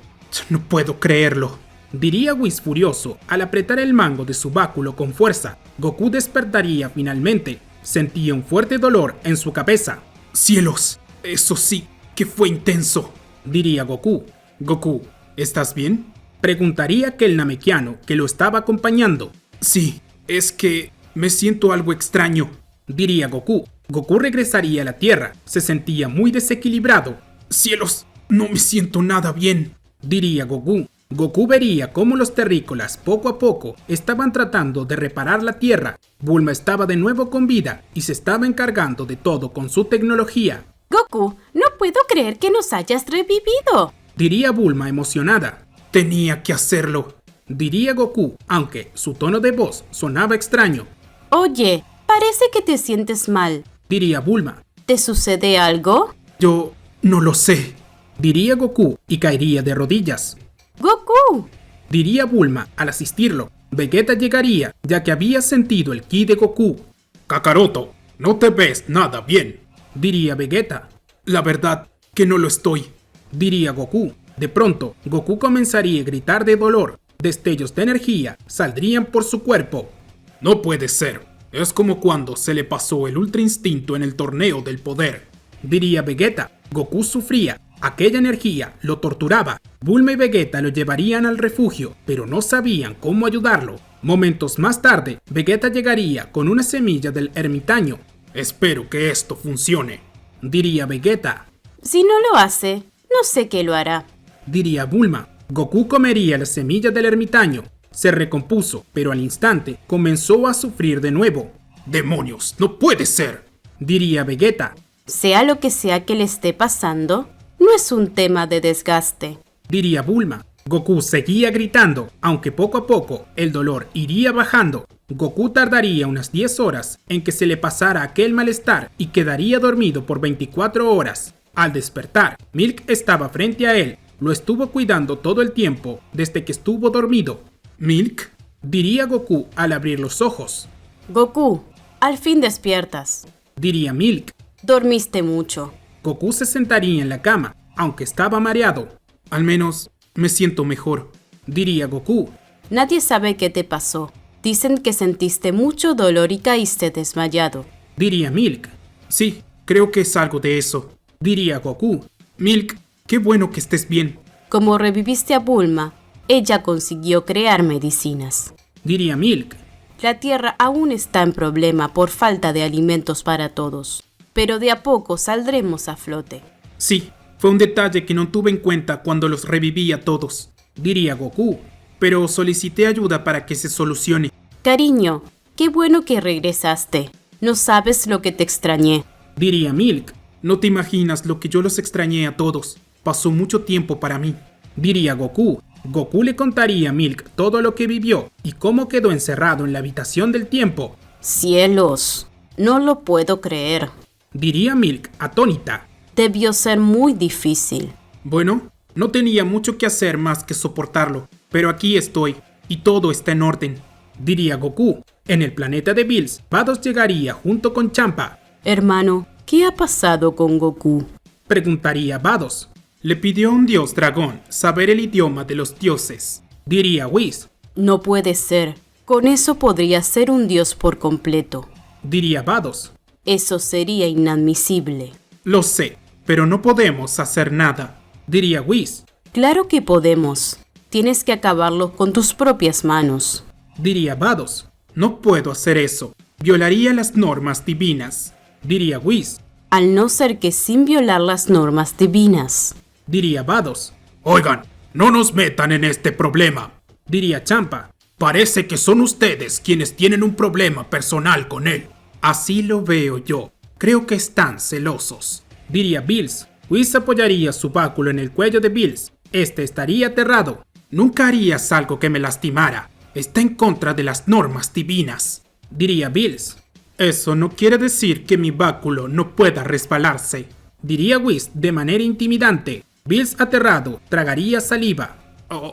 No puedo creerlo, diría Whis furioso al apretar el mango de su báculo con fuerza. Goku despertaría finalmente. Sentía un fuerte dolor en su cabeza. ¡Cielos! Eso sí que fue intenso, diría Goku. Goku, ¿estás bien? Preguntaría aquel namekiano que lo estaba acompañando. Sí, es que me siento algo extraño, diría Goku. Goku regresaría a la Tierra. Se sentía muy desequilibrado. ¡Cielos! No me siento nada bien, diría Goku. Goku vería cómo los terrícolas poco a poco estaban tratando de reparar la Tierra. Bulma estaba de nuevo con vida y se estaba encargando de todo con su tecnología. Goku, no puedo creer que nos hayas revivido, diría Bulma emocionada. Tenía que hacerlo, diría Goku, aunque su tono de voz sonaba extraño. Oye, parece que te sientes mal, diría Bulma. ¿Te sucede algo? Yo no lo sé, diría Goku y caería de rodillas. ¡Goku!, diría Bulma al asistirlo. Vegeta llegaría, ya que había sentido el ki de Goku. Kakaroto, no te ves nada bien, diría Vegeta. La verdad que no lo estoy, diría Goku. De pronto, Goku comenzaría a gritar de dolor. destellos de energía saldrían por su cuerpo. No puede ser. Es como cuando se le pasó el Ultra Instinto en el torneo del poder, diría Vegeta. Goku sufría. Aquella energía lo torturaba. Bulma y Vegeta lo llevarían al refugio, pero no sabían cómo ayudarlo. Momentos más tarde, Vegeta llegaría con una semilla del ermitaño. Espero que esto funcione, diría Vegeta. Si no lo hace, no sé qué lo hará, diría Bulma. Goku comería la semilla del ermitaño. Se recompuso, pero al instante comenzó a sufrir de nuevo. ¡Demonios! ¡No puede ser!, diría Vegeta. Sea lo que sea que le esté pasando, no es un tema de desgaste, diría Bulma. Goku seguía gritando, aunque poco a poco el dolor iría bajando. Goku tardaría unas 10 horas en que se le pasara aquel malestar y quedaría dormido por 24 horas. Al despertar, Milk estaba frente a él. Lo estuvo cuidando todo el tiempo desde que estuvo dormido. ¿Milk?, diría Goku al abrir los ojos. Goku, al fin despiertas, diría Milk. Dormiste mucho. Goku se sentaría en la cama, aunque estaba mareado. Al menos me siento mejor, diría Goku. Nadie sabe qué te pasó. Dicen que sentiste mucho dolor y caíste desmayado, diría Milk. Sí, creo que es algo de eso, diría Goku. Milk, qué bueno que estés bien. Como reviviste a Bulma, ella consiguió crear medicinas, diría Milk. La Tierra aún está en problema por falta de alimentos para todos, pero de a poco saldremos a flote. Sí, fue un detalle que no tuve en cuenta cuando los reviví a todos, diría Goku, pero solicité ayuda para que se solucione. Cariño, qué bueno que regresaste. No sabes lo que te extrañé, diría Milk. No te imaginas lo que yo los extrañé a todos. Pasó mucho tiempo para mí, diría Goku. Goku le contaría a Milk todo lo que vivió y cómo quedó encerrado en la habitación del tiempo. Cielos, no lo puedo creer, diría Milk atónita. Debió ser muy difícil. Bueno, no tenía mucho que hacer más que soportarlo, pero aquí estoy y todo está en orden, diría Goku. En el planeta de Bills, Vados llegaría junto con Champa. Hermano, ¿qué ha pasado con Goku?, preguntaría Vados. Le pidió a un dios dragón saber el idioma de los dioses, diría Whis. No puede ser. Con eso podría ser un dios por completo, diría Vados. Eso sería inadmisible. Lo sé, pero no podemos hacer nada, diría Whis. Claro que podemos. Tienes que acabarlo con tus propias manos, diría Vados. No puedo hacer eso. Violaría las normas divinas, diría Whis. Al no ser que sin violar las normas divinas, diría Vados. Oigan, no nos metan en este problema, diría Champa. Parece que son ustedes quienes tienen un problema personal con él. Así lo veo yo. Creo que están celosos, diría Bills. Whis apoyaría su báculo en el cuello de Bills. Este estaría aterrado. Nunca harías algo que me lastimara. Está en contra de las normas divinas, diría Bills. Eso no quiere decir que mi báculo no pueda resbalarse, diría Whis de manera intimidante. Bills, aterrado, tragaría saliva.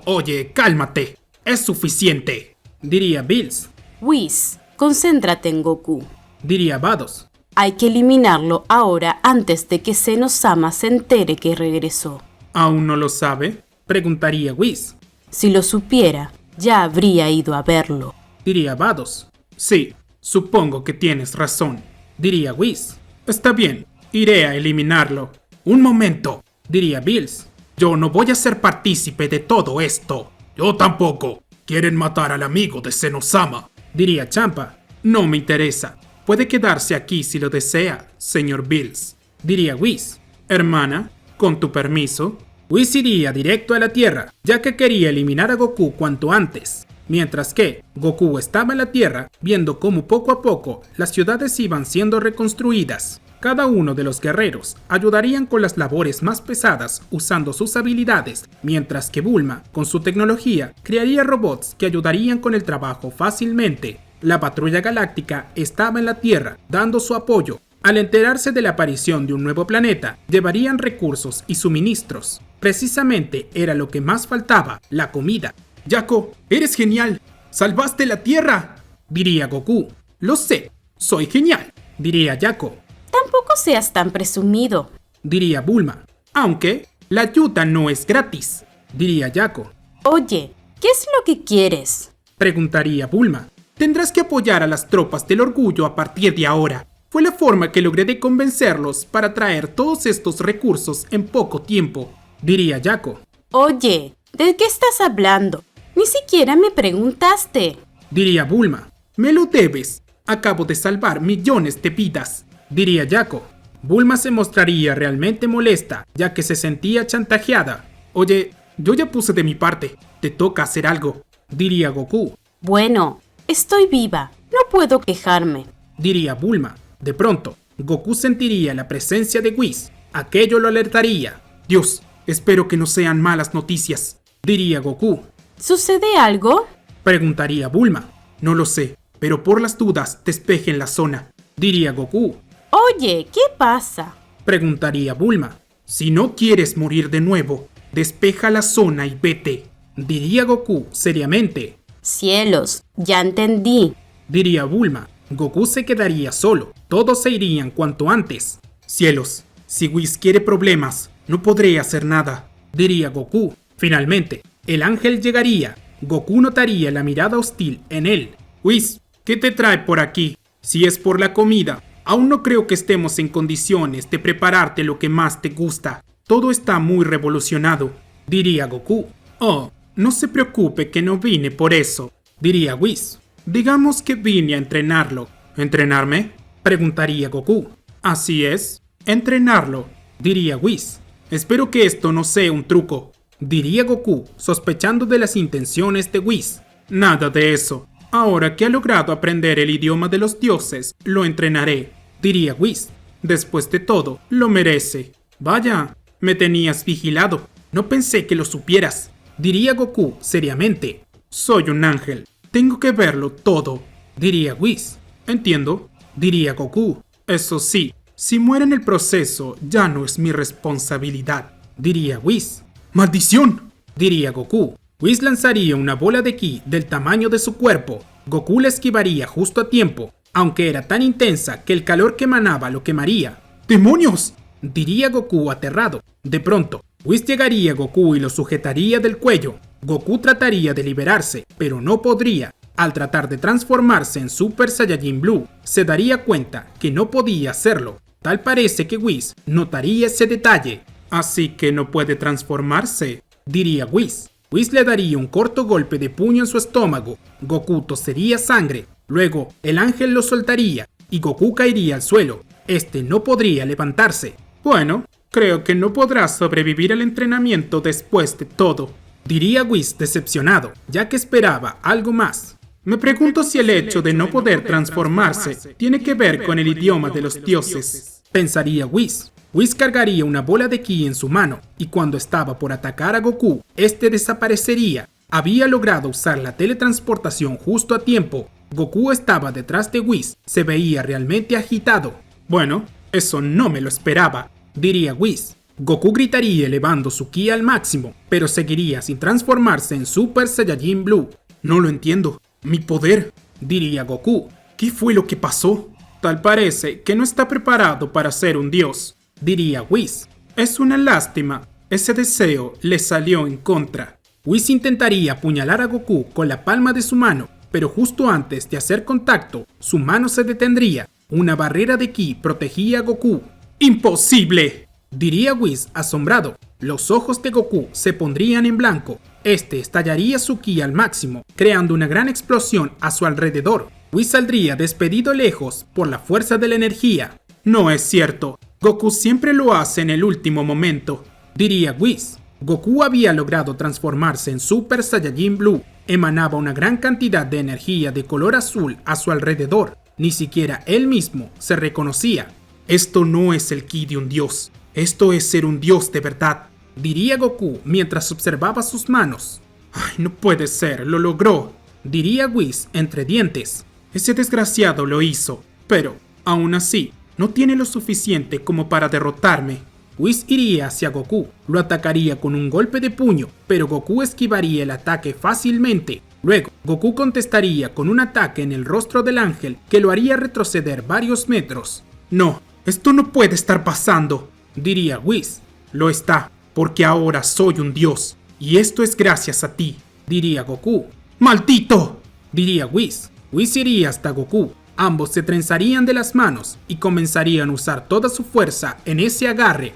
Oye, cálmate. Es suficiente, diría Bills. Whis, concéntrate en Goku, diría Vados. Hay que eliminarlo ahora antes de que Zeno-sama se entere que regresó. ¿Aún no lo sabe?, preguntaría Whis. Si lo supiera, ya habría ido a verlo, diría Vados. Sí, supongo que tienes razón, diría Whis. Está bien, iré a eliminarlo. Un momento, diría Bills. Yo no voy a ser partícipe de todo esto. Yo tampoco. Quieren matar al amigo de Zeno-sama, diría Champa. No me interesa. Puede quedarse aquí si lo desea, señor Bills, diría Whis. Hermana, con tu permiso. Whis iría directo a la Tierra, ya que quería eliminar a Goku cuanto antes. Mientras que Goku estaba en la Tierra, viendo cómo poco a poco las ciudades iban siendo reconstruidas. Cada uno de los guerreros ayudarían con las labores más pesadas usando sus habilidades, mientras que Bulma, con su tecnología, crearía robots que ayudarían con el trabajo fácilmente. La patrulla galáctica estaba en la Tierra, dando su apoyo. Al enterarse de la aparición de un nuevo planeta, llevarían recursos y suministros. Precisamente era lo que más faltaba, la comida. Jaco, eres genial. ¡Salvaste la Tierra!, diría Goku. Lo sé, soy genial, diría Jaco. Tampoco seas tan presumido, diría Bulma. Aunque la ayuda no es gratis, diría Jaco. Oye, ¿Qué es lo que quieres? Preguntaría Bulma. Tendrás que apoyar a las tropas del orgullo a partir de ahora. Fue la forma que logré de convencerlos para traer todos estos recursos en poco tiempo, diría Jaco. Oye, ¿de qué estás hablando? Ni siquiera me preguntaste. Diría Bulma. Me lo debes. Acabo de salvar millones de vidas, diría Jaco. Bulma se mostraría realmente molesta, ya que se sentía chantajeada. Oye, yo ya puse de mi parte. Te toca hacer algo, diría Goku. Bueno, estoy viva. No puedo quejarme, diría Bulma. De pronto, Goku sentiría la presencia de Whis. Aquello lo alertaría. Dios, espero que no sean malas noticias, diría Goku. ¿Sucede algo? Preguntaría Bulma. No lo sé, pero por las dudas despejen la zona, diría Goku. Oye, ¿qué pasa? Preguntaría Bulma. Si no quieres morir de nuevo, despeja la zona y vete, diría Goku seriamente. Cielos, ya entendí, diría Bulma. Goku se quedaría solo. Todos se irían cuanto antes. Cielos, si Whis quiere problemas, no podré hacer nada, diría Goku. Finalmente, el ángel llegaría. Goku notaría la mirada hostil en él. Whis, ¿qué te trae por aquí? Si es por la comida, aún no creo que estemos en condiciones de prepararte lo que más te gusta. Todo está muy revolucionado, diría Goku. Oh, no se preocupe que no vine por eso, diría Whis. Digamos que vine a entrenarlo. ¿Entrenarme? Preguntaría Goku. Así es, entrenarlo, diría Whis. Espero que esto no sea un truco, diría Goku, sospechando de las intenciones de Whis. Nada de eso. Ahora que ha logrado aprender el idioma de los dioses, lo entrenaré, diría Whis. Después de todo, lo merece. Vaya, me tenías vigilado. No pensé que lo supieras, diría Goku seriamente. Soy un ángel. Tengo que verlo todo, diría Whis. Entiendo, diría Goku. Eso sí, si muere en el proceso, ya no es mi responsabilidad, diría Whis. ¡Maldición!, diría Goku. Whis lanzaría una bola de ki del tamaño de su cuerpo. Goku la esquivaría justo a tiempo, aunque era tan intensa que el calor que emanaba lo quemaría. ¡Demonios!, diría Goku aterrado. De pronto, Whis llegaría a Goku y lo sujetaría del cuello. Goku trataría de liberarse, pero no podría. Al tratar de transformarse en Super Saiyajin Blue, se daría cuenta que no podía hacerlo. Tal parece que Whis notaría ese detalle. Así que no puede transformarse, diría Whis. Whis le daría un corto golpe de puño en su estómago. Goku tosería sangre. Luego, el ángel lo soltaría y Goku caería al suelo. Este no podría levantarse. Bueno, creo que no podrá sobrevivir al entrenamiento después de todo, diría Whis decepcionado, ya que esperaba algo más. Me pregunto si el hecho de no poder transformarse tiene que ver con el idioma de los dioses, pensaría Whis. Whis cargaría una bola de ki en su mano, y cuando estaba por atacar a Goku, este desaparecería. Había logrado usar la teletransportación justo a tiempo. Goku estaba detrás de Whis, se veía realmente agitado. Bueno, eso no me lo esperaba, diría Whis. Goku gritaría elevando su ki al máximo, pero seguiría sin transformarse en Super Saiyajin Blue. No lo entiendo. Mi poder, diría Goku. ¿Qué fue lo que pasó? Tal parece que no está preparado para ser un dios, diría Whis. Es una lástima. Ese deseo le salió en contra. Whis intentaría apuñalar a Goku con la palma de su mano, pero justo antes de hacer contacto, su mano se detendría. Una barrera de ki protegía a Goku. ¡Imposible!, diría Whis asombrado. Los ojos de Goku se pondrían en blanco. Este estallaría su ki al máximo, creando una gran explosión a su alrededor. Whis saldría despedido lejos por la fuerza de la energía. No es cierto. Goku siempre lo hace en el último momento, diría Whis. Goku había logrado transformarse en Super Saiyajin Blue. Emanaba una gran cantidad de energía de color azul a su alrededor. Ni siquiera él mismo se reconocía. Esto no es el ki de un dios. Esto es ser un dios de verdad, diría Goku mientras observaba sus manos. Ay, no puede ser, lo logró, diría Whis entre dientes. Ese desgraciado lo hizo, pero, aún así, no tiene lo suficiente como para derrotarme. Whis iría hacia Goku, lo atacaría con un golpe de puño, pero Goku esquivaría el ataque fácilmente. Luego, Goku contestaría con un ataque en el rostro del ángel que lo haría retroceder varios metros. No, esto no puede estar pasando, diría Whis. Lo está, porque ahora soy un dios, y esto es gracias a ti, diría Goku. ¡Maldito!, diría Whis. Whis iría hasta Goku. Ambos se trenzarían de las manos y comenzarían a usar toda su fuerza en ese agarre.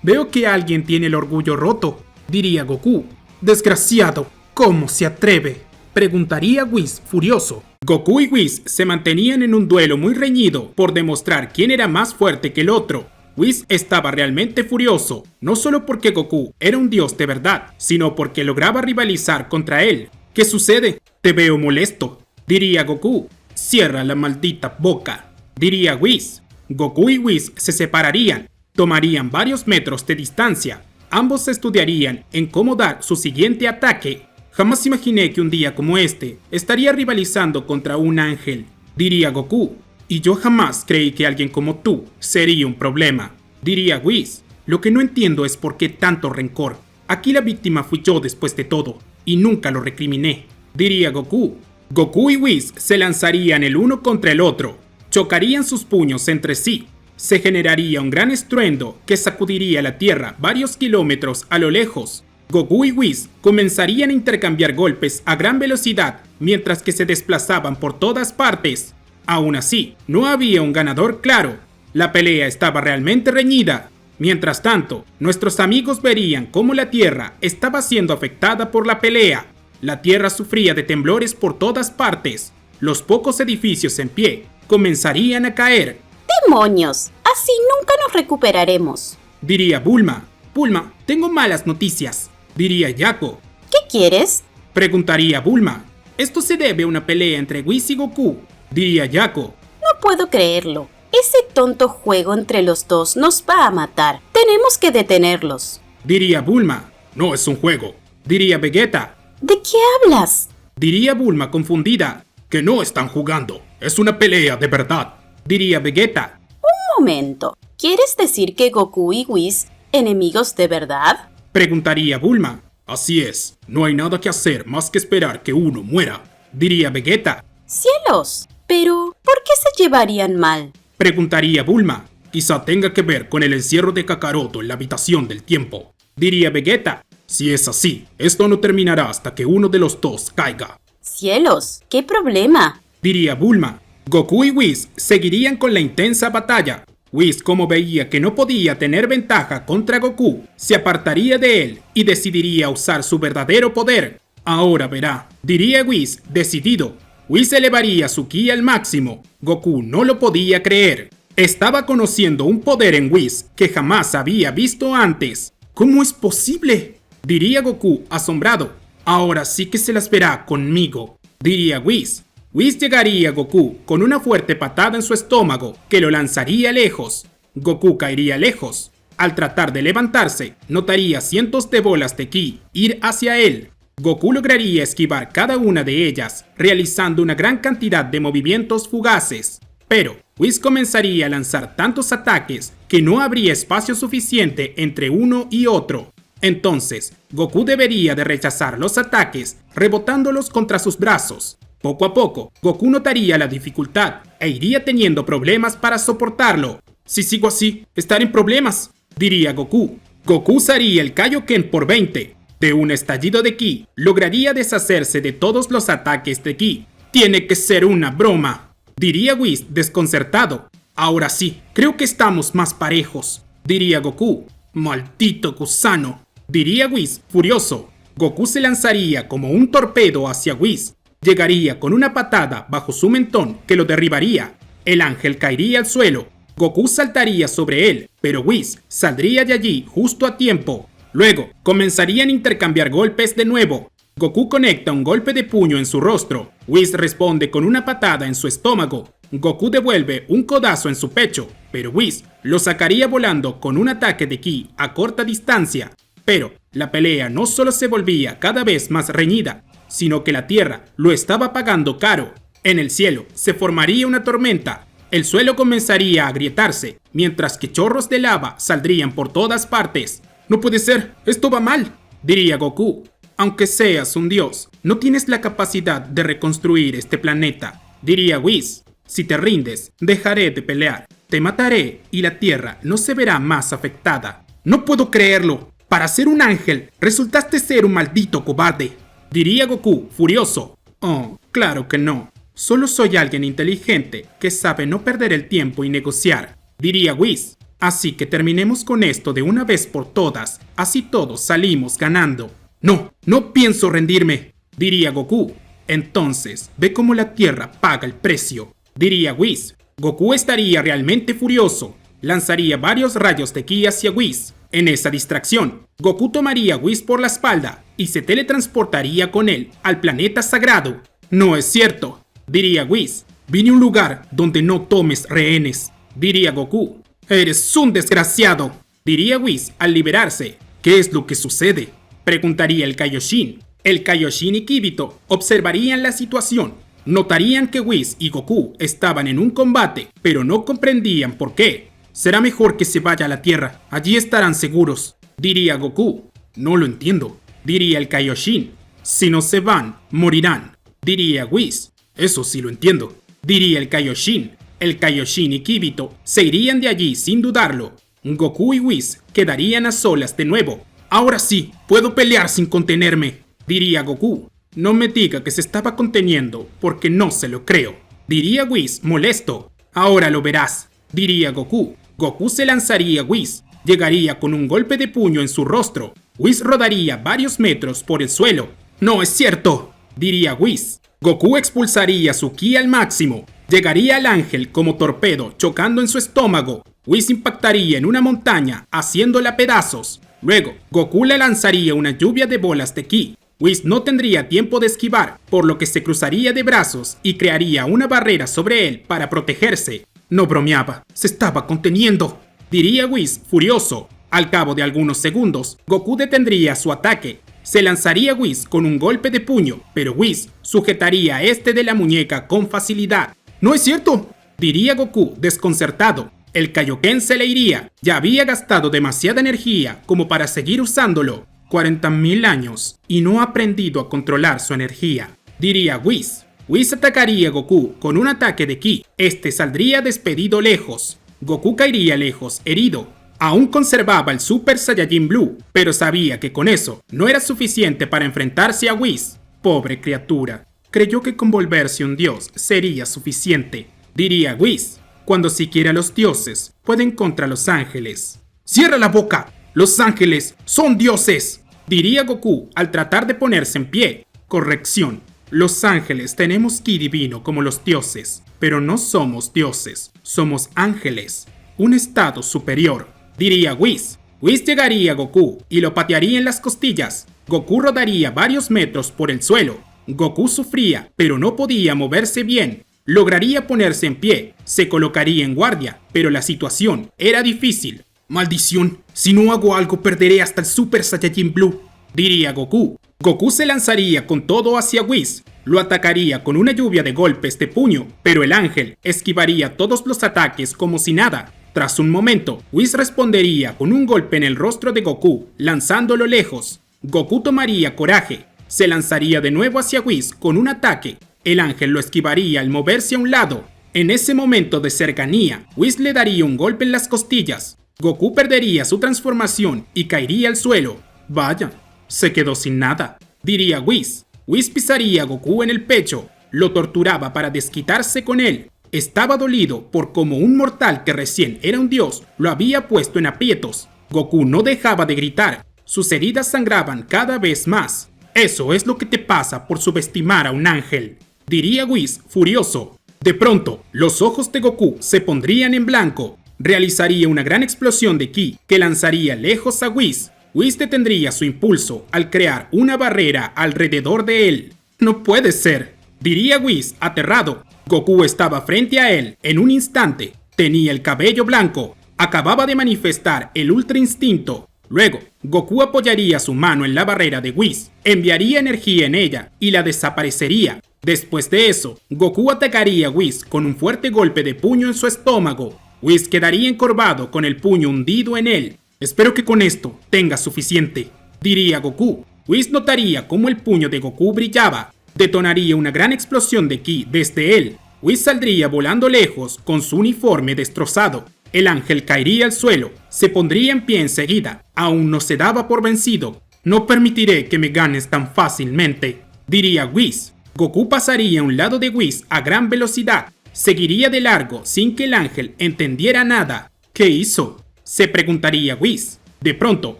Veo que alguien tiene el orgullo roto, diría Goku. Desgraciado, ¿cómo se atreve?, preguntaría Whis furioso. Goku y Whis se mantenían en un duelo muy reñido por demostrar quién era más fuerte que el otro. Whis estaba realmente furioso, no solo porque Goku era un dios de verdad, sino porque lograba rivalizar contra él. ¿Qué sucede? Te veo molesto, diría Goku. Cierra la maldita boca, diría Whis. Goku y Whis se separarían, tomarían varios metros de distancia. Ambos estudiarían en cómo dar su siguiente ataque. Jamás imaginé que un día como este estaría rivalizando contra un ángel, diría Goku. Y yo jamás creí que alguien como tú sería un problema, diría Whis. Lo que no entiendo es por qué tanto rencor. Aquí la víctima fui yo después de todo, y nunca lo recriminé, diría Goku. Goku y Whis se lanzarían el uno contra el otro, chocarían sus puños entre sí. Se generaría un gran estruendo que sacudiría la tierra varios kilómetros a lo lejos. Goku y Whis comenzarían a intercambiar golpes a gran velocidad mientras que se desplazaban por todas partes. Aún así, no había un ganador claro. La pelea estaba realmente reñida. Mientras tanto, nuestros amigos verían cómo la Tierra estaba siendo afectada por la pelea. La Tierra sufría de temblores por todas partes. Los pocos edificios en pie comenzarían a caer. ¡Demonios! Así nunca nos recuperaremos, diría Bulma. Bulma, tengo malas noticias, diría Jaco. ¿Qué quieres?, preguntaría Bulma. Esto se debe a una pelea entre Whis y Goku, diría Jaco. No puedo creerlo. Ese tonto juego entre los dos nos va a matar. Tenemos que detenerlos, diría Bulma. No es un juego, diría Vegeta. ¿De qué hablas?, diría Bulma confundida. Que no están jugando, es una pelea de verdad, diría Vegeta. Un momento. ¿Quieres decir que Goku y Whis, enemigos de verdad?, preguntaría Bulma. Así es, no hay nada que hacer más que esperar que uno muera, diría Vegeta. ¡Cielos! Pero, ¿por qué se llevarían mal?, preguntaría Bulma. Quizá tenga que ver con el encierro de Kakaroto en la habitación del tiempo, diría Vegeta. Si es así, esto no terminará hasta que uno de los dos caiga. ¡Cielos! ¿Qué problema?, diría Bulma. Goku y Whis seguirían con la intensa batalla. Whis, como veía que no podía tener ventaja contra Goku, se apartaría de él y decidiría usar su verdadero poder. Ahora verá, diría Whis, decidido. Whis elevaría su ki al máximo. Goku no lo podía creer. Estaba conociendo un poder en Whis que jamás había visto antes. ¿Cómo es posible?, diría Goku, asombrado. Ahora sí que se las verá conmigo, diría Whis. Whis llegaría a Goku con una fuerte patada en su estómago que lo lanzaría lejos. Goku caería lejos. Al tratar de levantarse, notaría cientos de bolas de ki ir hacia él. Goku lograría esquivar cada una de ellas, realizando una gran cantidad de movimientos fugaces. Pero Whis comenzaría a lanzar tantos ataques que no habría espacio suficiente entre uno y otro. Entonces, Goku debería de rechazar los ataques, rebotándolos contra sus brazos. Poco a poco, Goku notaría la dificultad e iría teniendo problemas para soportarlo. Si sigo así, estaré en problemas, diría Goku. Goku usaría el Kaioken por 20. De un estallido de ki, lograría deshacerse de todos los ataques de ki. Tiene que ser una broma, diría Whis desconcertado. Ahora sí, creo que estamos más parejos, diría Goku. Maldito gusano, diría Whis furioso. Goku se lanzaría como un torpedo hacia Whis. Llegaría con una patada bajo su mentón que lo derribaría. El ángel caería al suelo. Goku saltaría sobre él, pero Whis saldría de allí justo a tiempo. Luego, comenzarían a intercambiar golpes de nuevo. Goku conecta un golpe de puño en su rostro. Whis responde con una patada en su estómago. Goku devuelve un codazo en su pecho, pero Whis lo sacaría volando con un ataque de ki a corta distancia. Pero la pelea no solo se volvía cada vez más reñida, sino que la tierra lo estaba pagando caro. En el cielo se formaría una tormenta. El suelo comenzaría a agrietarse, mientras que chorros de lava saldrían por todas partes. No puede ser, esto va mal, diría Goku. Aunque seas un dios, no tienes la capacidad de reconstruir este planeta, diría Whis. Si te rindes, dejaré de pelear. Te mataré y la tierra no se verá más afectada. No puedo creerlo. Para ser un ángel, resultaste ser un maldito cobarde, Diría Goku, furioso. Oh, claro que no. Solo soy alguien inteligente que sabe no perder el tiempo y negociar. Diría Whis. Así que terminemos con esto de una vez por todas, así todos salimos ganando. No, no pienso rendirme, diría Goku. Entonces, ve cómo la Tierra paga el precio, diría Whis. Goku estaría realmente furioso. Lanzaría varios rayos de ki hacia Whis. En esa distracción, Goku tomaría a Whis por la espalda y se teletransportaría con él al planeta sagrado. No es cierto, diría Whis. Vine a un lugar donde no tomes rehenes, diría Goku. Eres un desgraciado, diría Whis al liberarse. ¿Qué es lo que sucede?, preguntaría el Kaioshin. El Kaioshin y Kibito observarían la situación. Notarían que Whis y Goku estaban en un combate, pero no comprendían por qué. Será mejor que se vaya a la Tierra, allí estarán seguros, diría Goku. No lo entiendo, diría el Kaioshin. Si no se van, morirán, diría Whis. Eso sí lo entiendo, diría el Kaioshin. El Kaioshin y Kibito se irían de allí sin dudarlo. Goku y Whis quedarían a solas de nuevo. Ahora sí, puedo pelear sin contenerme, diría Goku. No me diga que se estaba conteniendo, porque no se lo creo, diría Whis molesto. Ahora lo verás, diría Goku. Goku se lanzaría a Whis, llegaría con un golpe de puño en su rostro. Whis rodaría varios metros por el suelo. No es cierto, diría Whis. Goku expulsaría su ki al máximo. Llegaría al ángel como torpedo chocando en su estómago. Whis impactaría en una montaña haciéndola pedazos. Luego, Goku le lanzaría una lluvia de bolas de ki. Whis no tendría tiempo de esquivar, por lo que se cruzaría de brazos y crearía una barrera sobre él para protegerse. No bromeaba, se estaba conteniendo, diría Whis furioso. Al cabo de algunos segundos, Goku detendría su ataque. Se lanzaría Whis con un golpe de puño, pero Whis sujetaría a este de la muñeca con facilidad. ¡No es cierto!, diría Goku desconcertado. El Kaioken se le iría, ya había gastado demasiada energía como para seguir usándolo. 40.000 años y no ha aprendido a controlar su energía, diría Whis. Whis atacaría a Goku con un ataque de ki. Este saldría despedido lejos. Goku caería lejos, herido. Aún conservaba el Super Saiyajin Blue, pero sabía que con eso no era suficiente para enfrentarse a Whis. Pobre criatura. Creyó que con volverse un dios sería suficiente, diría Whis. Cuando siquiera los dioses pueden contra los ángeles. ¡Cierra la boca! ¡Los ángeles son dioses!, diría Goku al tratar de ponerse en pie. Corrección. Los ángeles tenemos ki divino como los dioses, pero no somos dioses, somos ángeles. Un estado superior, diría Whis. Whis llegaría a Goku y lo patearía en las costillas. Goku rodaría varios metros por el suelo. Goku sufría, pero no podía moverse bien. Lograría ponerse en pie, se colocaría en guardia, pero la situación era difícil. Maldición, si no hago algo perderé hasta el Super Saiyajin Blue, diría Goku. Goku se lanzaría con todo hacia Whis, lo atacaría con una lluvia de golpes de puño, pero el ángel esquivaría todos los ataques como si nada. Tras un momento, Whis respondería con un golpe en el rostro de Goku, lanzándolo lejos. Goku tomaría coraje, se lanzaría de nuevo hacia Whis con un ataque. El ángel lo esquivaría al moverse a un lado. En ese momento de cercanía, Whis le daría un golpe en las costillas. Goku perdería su transformación y caería al suelo. Vaya, se quedó sin nada, diría Whis. Whis pisaría a Goku en el pecho, lo torturaba para desquitarse con él. Estaba dolido por cómo un mortal que recién era un dios lo había puesto en aprietos. Goku no dejaba de gritar, sus heridas sangraban cada vez más. Eso es lo que te pasa por subestimar a un ángel, diría Whis furioso. De pronto, los ojos de Goku se pondrían en blanco. Realizaría una gran explosión de ki que lanzaría lejos a Whis. Whis detendría su impulso al crear una barrera alrededor de él. No puede ser, diría Whis aterrado. Goku estaba frente a él en un instante. Tenía el cabello blanco. Acababa de manifestar el Ultra Instinto. Luego, Goku apoyaría su mano en la barrera de Whis, enviaría energía en ella y la desaparecería. Después de eso, Goku atacaría a Whis con un fuerte golpe de puño en su estómago. Whis quedaría encorvado con el puño hundido en él. Espero que con esto tenga suficiente, diría Goku. Whis notaría cómo el puño de Goku brillaba. Detonaría una gran explosión de ki desde él. Whis saldría volando lejos con su uniforme destrozado. El ángel caería al suelo. Se pondría en pie enseguida. Aún no se daba por vencido. No permitiré que me ganes tan fácilmente, diría Whis. Goku pasaría a un lado de Whis a gran velocidad. Seguiría de largo sin que el ángel entendiera nada. ¿Qué hizo?, se preguntaría Whis. De pronto,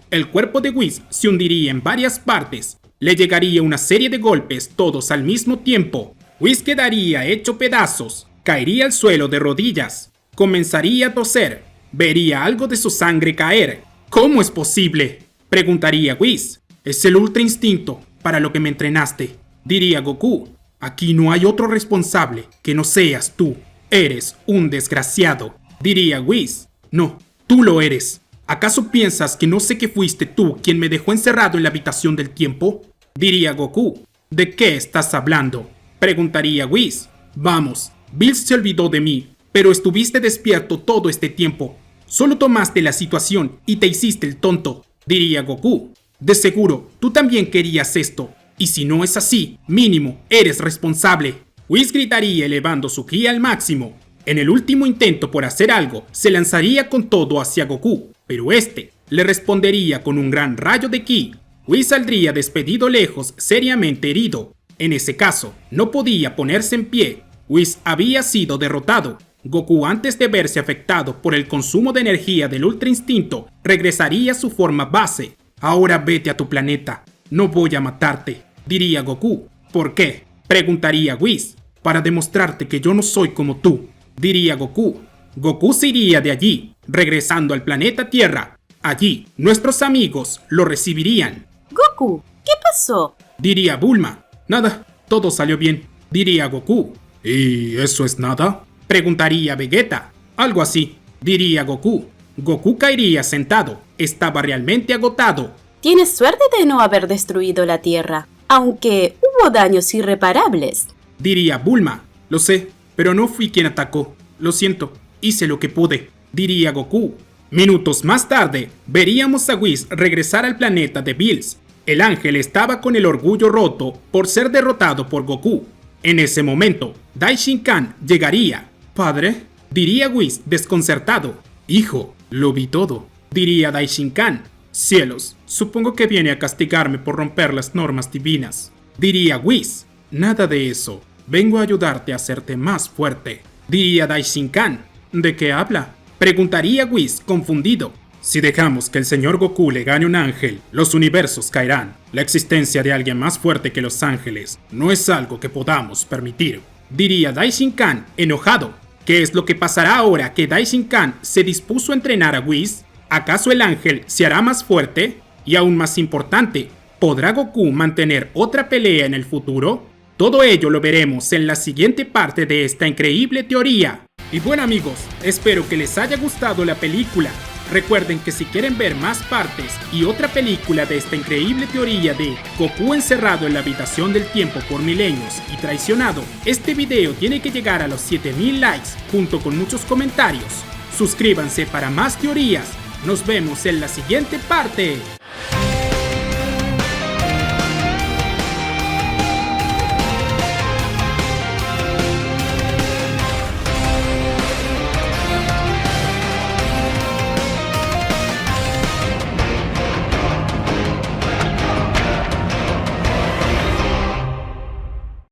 el cuerpo de Whis se hundiría en varias partes. Le llegaría una serie de golpes, todos al mismo tiempo. Whis quedaría hecho pedazos. Caería al suelo de rodillas. Comenzaría a toser. Vería algo de su sangre caer. ¿Cómo es posible?, preguntaría Whis. Es el ultra instinto para lo que me entrenaste, diría Goku. Aquí no hay otro responsable que no seas tú. Eres un desgraciado, diría Whis. No, tú lo eres. ¿Acaso piensas que no sé que fuiste tú quien me dejó encerrado en la habitación del tiempo?, diría Goku. ¿De qué estás hablando?, preguntaría Whis. Vamos, Bills se olvidó de mí, pero estuviste despierto todo este tiempo. Solo tomaste la situación y te hiciste el tonto, diría Goku. De seguro, tú también querías esto. Y si no es así, mínimo, eres responsable. Whis gritaría elevando su ki al máximo. En el último intento por hacer algo, se lanzaría con todo hacia Goku, pero este le respondería con un gran rayo de ki. Whis saldría despedido lejos, seriamente herido. En ese caso, no podía ponerse en pie. Whis había sido derrotado. Goku, antes de verse afectado por el consumo de energía del Ultra Instinto, regresaría a su forma base. Ahora vete a tu planeta. No voy a matarte, diría Goku. ¿Por qué?, preguntaría Whis. Para demostrarte que yo no soy como tú, diría Goku. Goku se iría de allí, regresando al planeta Tierra. Allí, nuestros amigos lo recibirían. Goku, ¿qué pasó? Diría Bulma. Nada, todo salió bien, diría Goku. ¿Y eso es nada?, preguntaría Vegeta. Algo así, diría Goku. Goku caería sentado. Estaba realmente agotado. Tienes suerte de no haber destruido la Tierra, aunque hubo daños irreparables, diría Bulma. Lo sé, pero no fui quien atacó. Lo siento, hice lo que pude, diría Goku. Minutos más tarde, veríamos a Whis regresar al planeta de Bills. El ángel estaba con el orgullo roto por ser derrotado por Goku. En ese momento, Daishinkan llegaría. «Padre», diría Whis desconcertado. «Hijo, lo vi todo», diría Daishinkan. «Cielos, supongo que viene a castigarme por romper las normas divinas», diría Whis. «Nada de eso. Vengo a ayudarte a hacerte más fuerte», diría Daishinkan. «¿De qué habla?», preguntaría Whis confundido. «Si dejamos que el señor Goku le gane un ángel, los universos caerán. La existencia de alguien más fuerte que los ángeles no es algo que podamos permitir», diría Daishinkan enojado. ¿Qué es lo que pasará ahora que Daishinkan se dispuso a entrenar a Whis? ¿Acaso el ángel se hará más fuerte? Y aún más importante, ¿podrá Goku mantener otra pelea en el futuro? Todo ello lo veremos en la siguiente parte de esta increíble teoría. Y bueno amigos, espero que les haya gustado la película. Recuerden que si quieren ver más partes y otra película de esta increíble teoría de Goku encerrado en la habitación del tiempo por milenios y traicionado, este video tiene que llegar a los 7000 likes junto con muchos comentarios. Suscríbanse para más teorías. Nos vemos en la siguiente parte.